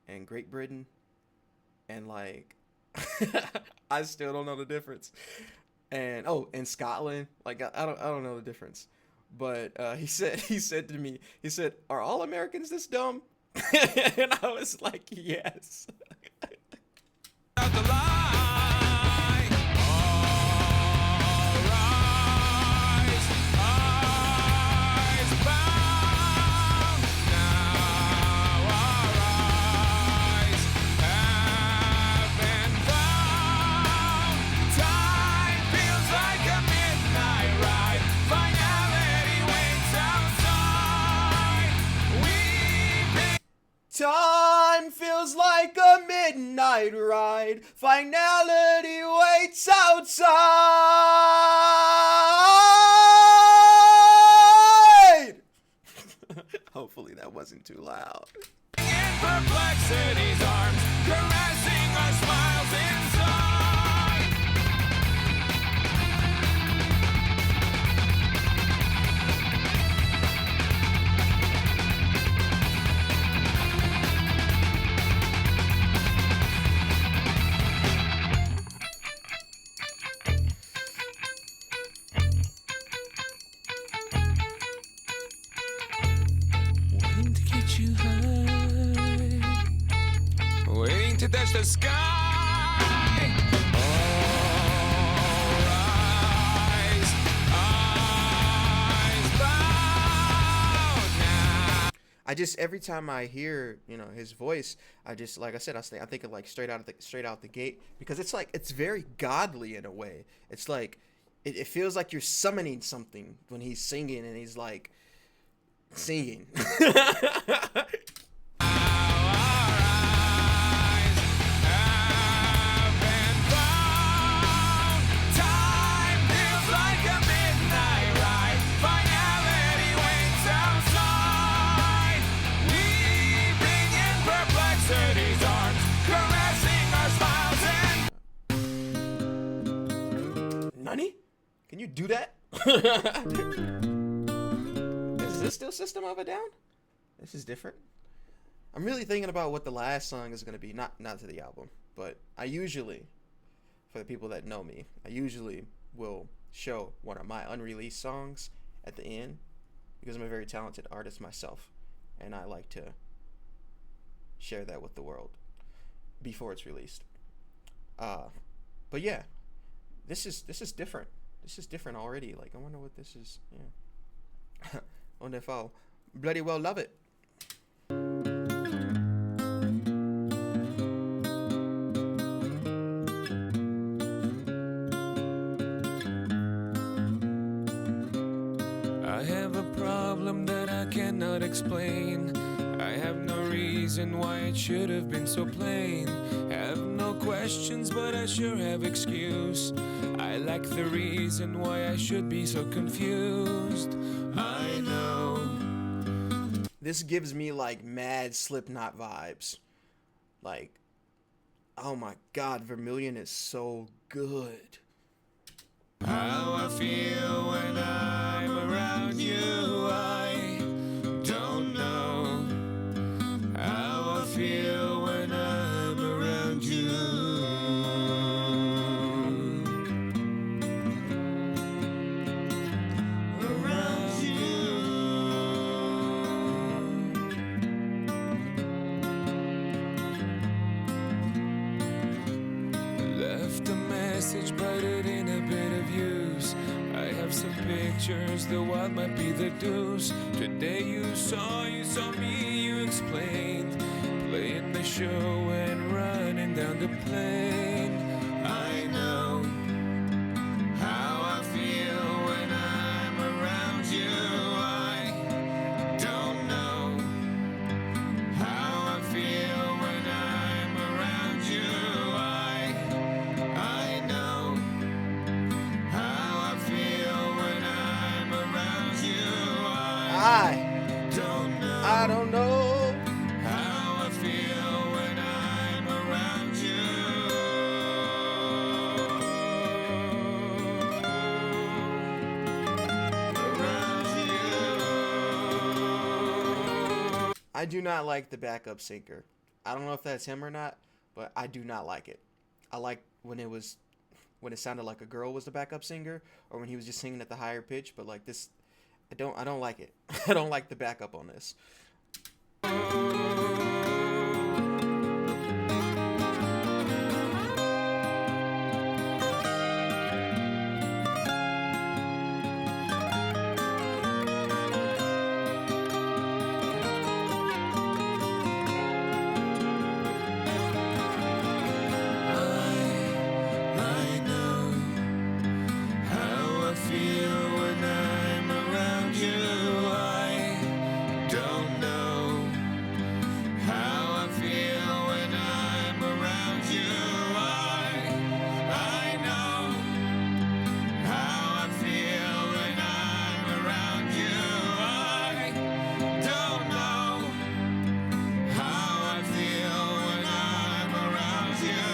and Great Britain. And like, I still don't know the difference. And and Scotland, like I don't know the difference. But he said to me, "Are all Americans this dumb?" And I was like, "Yes." out the line. All rise, eyes bound. Now our eyes have been found. Time feels like a midnight ride. Finality waits outside. Weeping. Time feels like a midnight ride. Finality waits outside. Hopefully that wasn't too loud. In perplexity's arms, caressing our smiles inside. Waiting to get you high, waiting to touch the sky. All rise, eyes bound now. I just every time I hear his voice, I just like I said, I think of like straight out the gate, because it's like it's very godly in a way. It's like it feels like you're summoning something when he's singing, and he's like singing. Nani? Can you do that? Is this still System of a Down? This is different. I'm really thinking about what the last song is going to be. Not to the album, but I usually, for the people that know me, I usually will show one of my unreleased songs at the end because I'm a very talented artist myself, and I like to share that with the world before it's released. But yeah, this is different. This is different already. Like, I wonder what this is. Yeah. On the fall, bloody well love it. I have a problem that I cannot explain. I have no reason why it should have been so plain. Have no questions, but I sure have excuse. I lack the reason why I should be so confused. I know. This gives me like mad Slipknot vibes. Like, oh my god, Vermilion is so good. How I feel when I'm around you, I don't know. How I feel when I'm around you. Around you. Left a message, but it ain't a bit of use. I have some pictures, the wild might be the deuce. Today you saw me, you explained. Playing the show and running down the plane. I know how I feel when I'm around you. I don't know how I feel when I'm around you. I know how I feel when I'm around you. I don't know. How I feel when I'm around you. Around you. I do not like the backup singer. I don't know if that's him or not, but I do not like it. I like when it sounded like a girl was the backup singer, or when he was just singing at the higher pitch. But like this, I don't like it. I don't like the backup on this. I know how I feel when I'm around you. I don't know how I feel when I'm around you. I know how I feel when I'm around you. I don't know how I feel when I'm around you.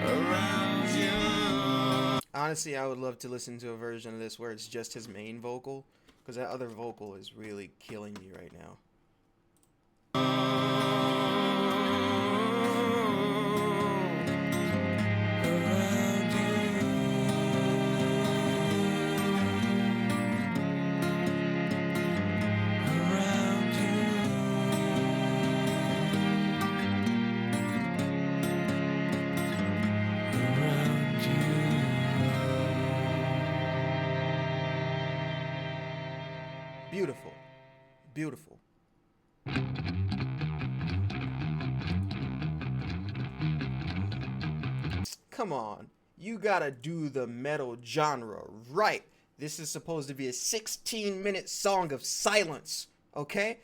Around you. Honestly, I would love to listen to a version of this where it's just his main vocal, because that other vocal is really killing me right now. Around Beautiful. Beautiful. Come on. you gotta do the metal genre right. This is supposed to be a 16-minute song of silence, okay?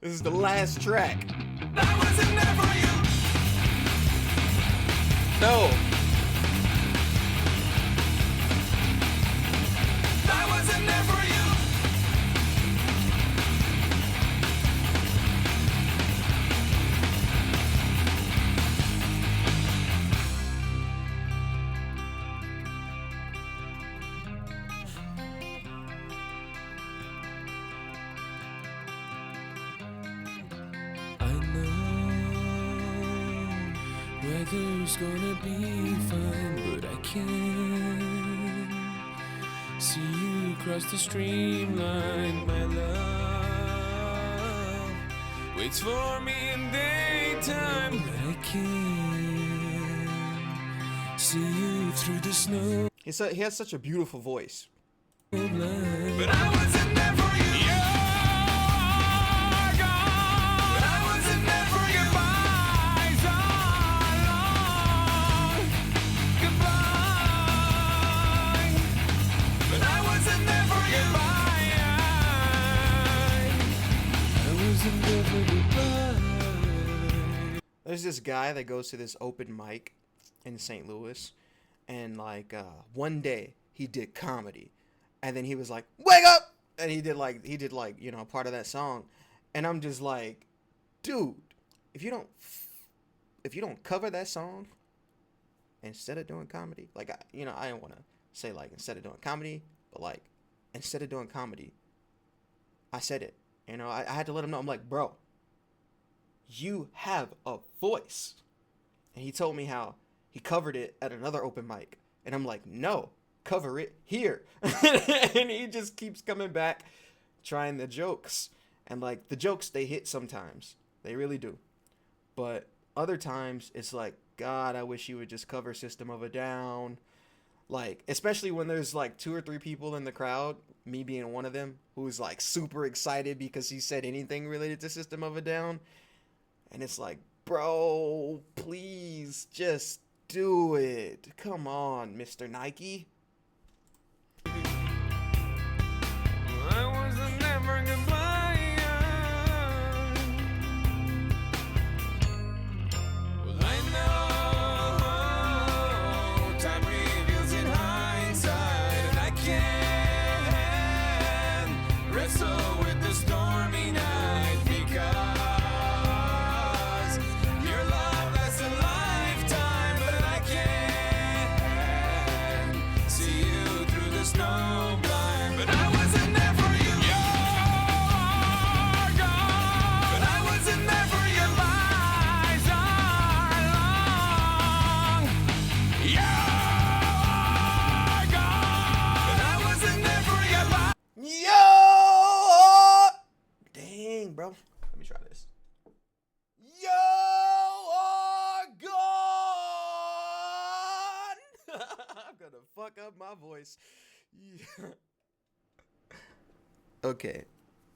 This is the last track. I wasn't there for you. No. I wasn't there for you. I know weather's gonna be fine, but I can't see you cross the streamline. My love waits for me in daytime, but I can't see you through the snow. He has such a beautiful voice. Blind. But I wasn't there for you. You're gone. But I wasn't there for you. Goodbyes are long. Goodbye. But I wasn't there for you. I wasn't there for goodbye. There's this guy that goes to this open mic in St. Louis, and like one day he did comedy, and then he was like, "Wake up!" and he did like you know, part of that song, and I'm just like, dude, if you don't cover that song instead of doing comedy, like I don't want to say like instead of doing comedy, but like instead of doing comedy, I said it, you know, I had to let him know. I'm like, bro, you have a voice. And he told me how he covered it at another open mic, and I'm like, no, cover it here. And he just keeps coming back trying the jokes, and like the jokes, they hit sometimes, they really do, but other times it's like, God, I wish you would just cover System of a Down, like especially when there's like 2 or 3 people in the crowd, me being one of them, who's like super excited because he said anything related to System of a Down, and it's like, bro, please just do it. Come on, Mr. Nike. I wasn't never goodbye. Well, I know time reveals in hindsight, and I can't wrestle with the stormy night because your love lasts a lifetime, but I can't see you through the snow blind. But I wasn't there for you. You're gone. But I wasn't there for you. Lies are long. You're gone. But I wasn't there for you. Yo! Dang, bro. Let me try this. Yo are gone! I'm gonna fuck up my voice. Yeah. Okay.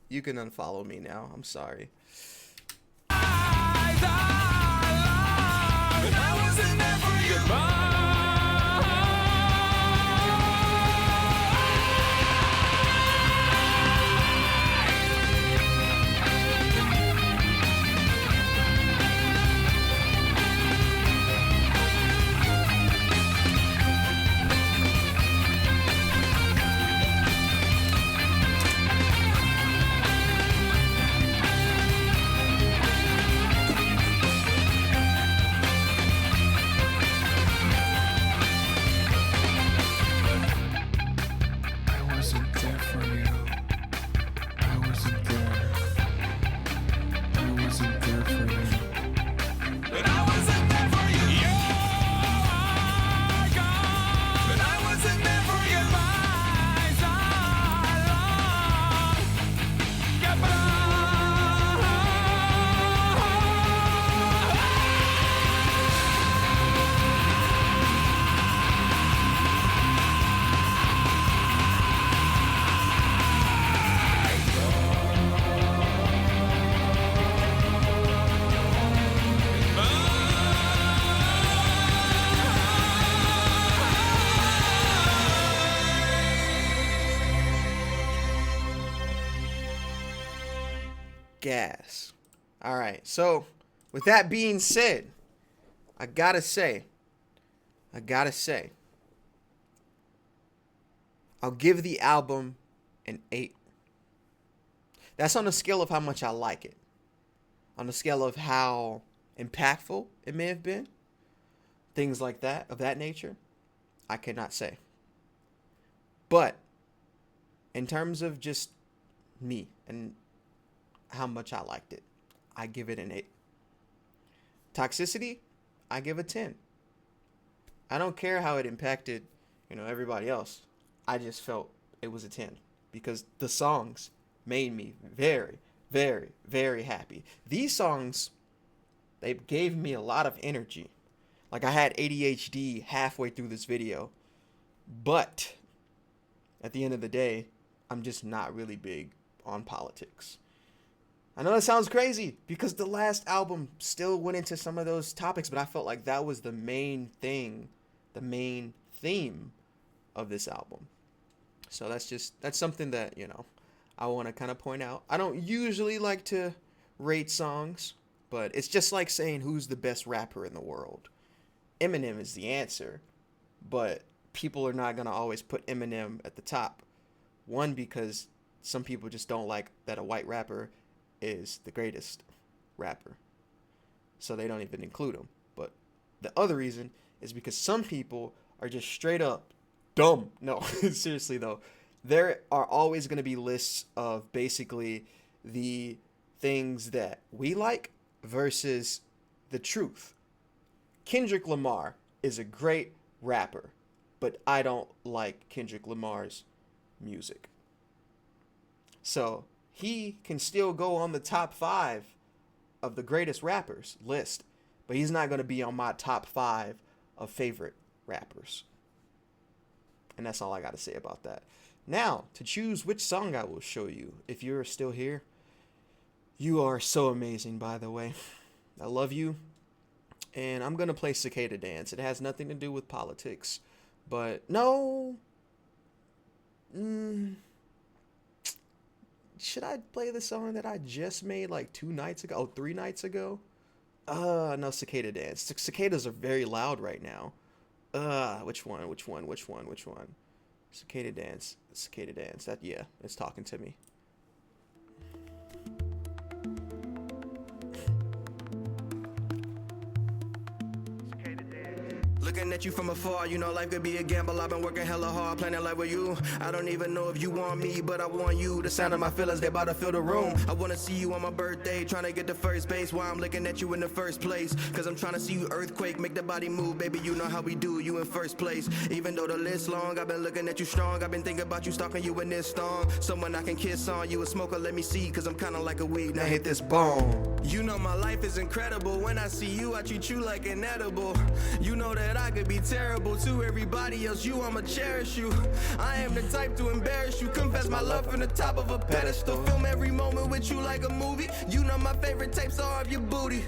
You can unfollow me now. I'm sorry. Eyes are long. But I wasn't there for you. gas. All right. So, with that being said, I gotta say, I'll give the album an 8. That's on the scale of how much I like it. On the scale of how impactful it may have been. Things like that, of that nature, I cannot say. But, in terms of just me and how much I liked it, I give it an 8. Toxicity, I give a 10. I don't care how it impacted, everybody else. I just felt it was a 10 because the songs made me very, very, very happy. These songs, they gave me a lot of energy. Like I had ADHD halfway through this video, but at the end of the day, I'm just not really big on politics. I know that sounds crazy because the last album still went into some of those topics, but I felt like that was the main thing, the main theme of this album. So that's something that, I want to kind of point out. I don't usually like to rate songs, but it's just like saying who's the best rapper in the world. Eminem is the answer, but people are not going to always put Eminem at the top. One, because some people just don't like that a white rapper is the greatest rapper, so they don't even include him. But the other reason is because some people are just straight up dumb. No, seriously though, there are always going to be lists of basically the things that we like versus the truth. Kendrick Lamar is a great rapper, but I don't like Kendrick Lamar's music. So he can still go on the top 5 of the greatest rappers list, but he's not going to be on my top 5 of favorite rappers. And that's all I got to say about that. Now, to choose which song I will show you, if you're still here, you are so amazing, by the way. I love you. And I'm going to play Cicada Dance. It has nothing to do with politics. But, no. Should I play the song that I just made like 2 nights ago? Oh, 3 nights ago? No, Cicada Dance. Cicadas are very loud right now. Which one? Cicada Dance. Yeah, it's talking to me. Looking at you from afar, life could be a gamble. I've been working hella hard, planning life with you. I don't even know if you want me, but I want you. The sound of my feelings, they about to fill the room. I wanna see you on my birthday, trying to get to first base. Why I'm looking at you in the first place? Cause I'm trying to see you earthquake, make the body move. Baby, you know how we do, you in first place. Even though the list long, I've been looking at you strong. I've been thinking about you, stalking you in this song. Someone I can kiss on, you a smoker, let me see. Cause I'm kinda like a weed, now hit this bone. You know my life is incredible. When I see you, I treat you like an edible. You know that I could be terrible to everybody else. I'ma cherish you. I am the type to embarrass you. Confess my love from the top of a pedestal. Film every moment with you like a movie. You know my favorite tapes are of your booty.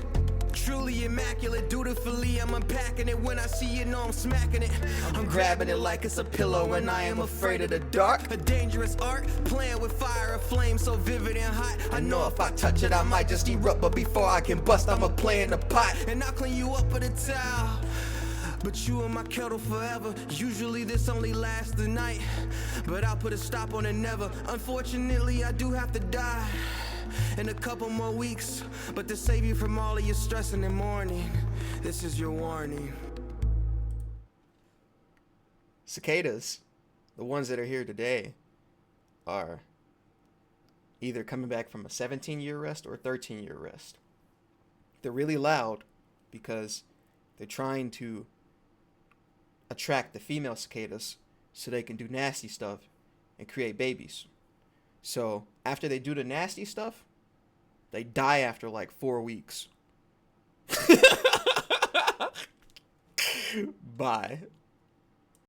Truly immaculate, dutifully I'm unpacking it. When I see it, know I'm smacking it. I'm grabbing it like it's a pillow, and I am afraid of the dark. A dangerous art, playing with fire, a flame so vivid and hot. I know if I touch it, I might just erupt, but before I can bust, I'ma play in the pot. And I'll clean you up with a towel. But you in my kettle forever. Usually this only lasts the night, but I'll put a stop on it never. Unfortunately, I do have to die in a couple more weeks, but to save you from all of your stress in the morning, this is your warning. Cicadas, the ones that are here today, are either coming back from a 17-year rest or a 13-year rest. They're really loud because they're trying to attract the female cicadas so they can do nasty stuff and create babies. So after they do the nasty stuff, they die after like 4 weeks. Bye.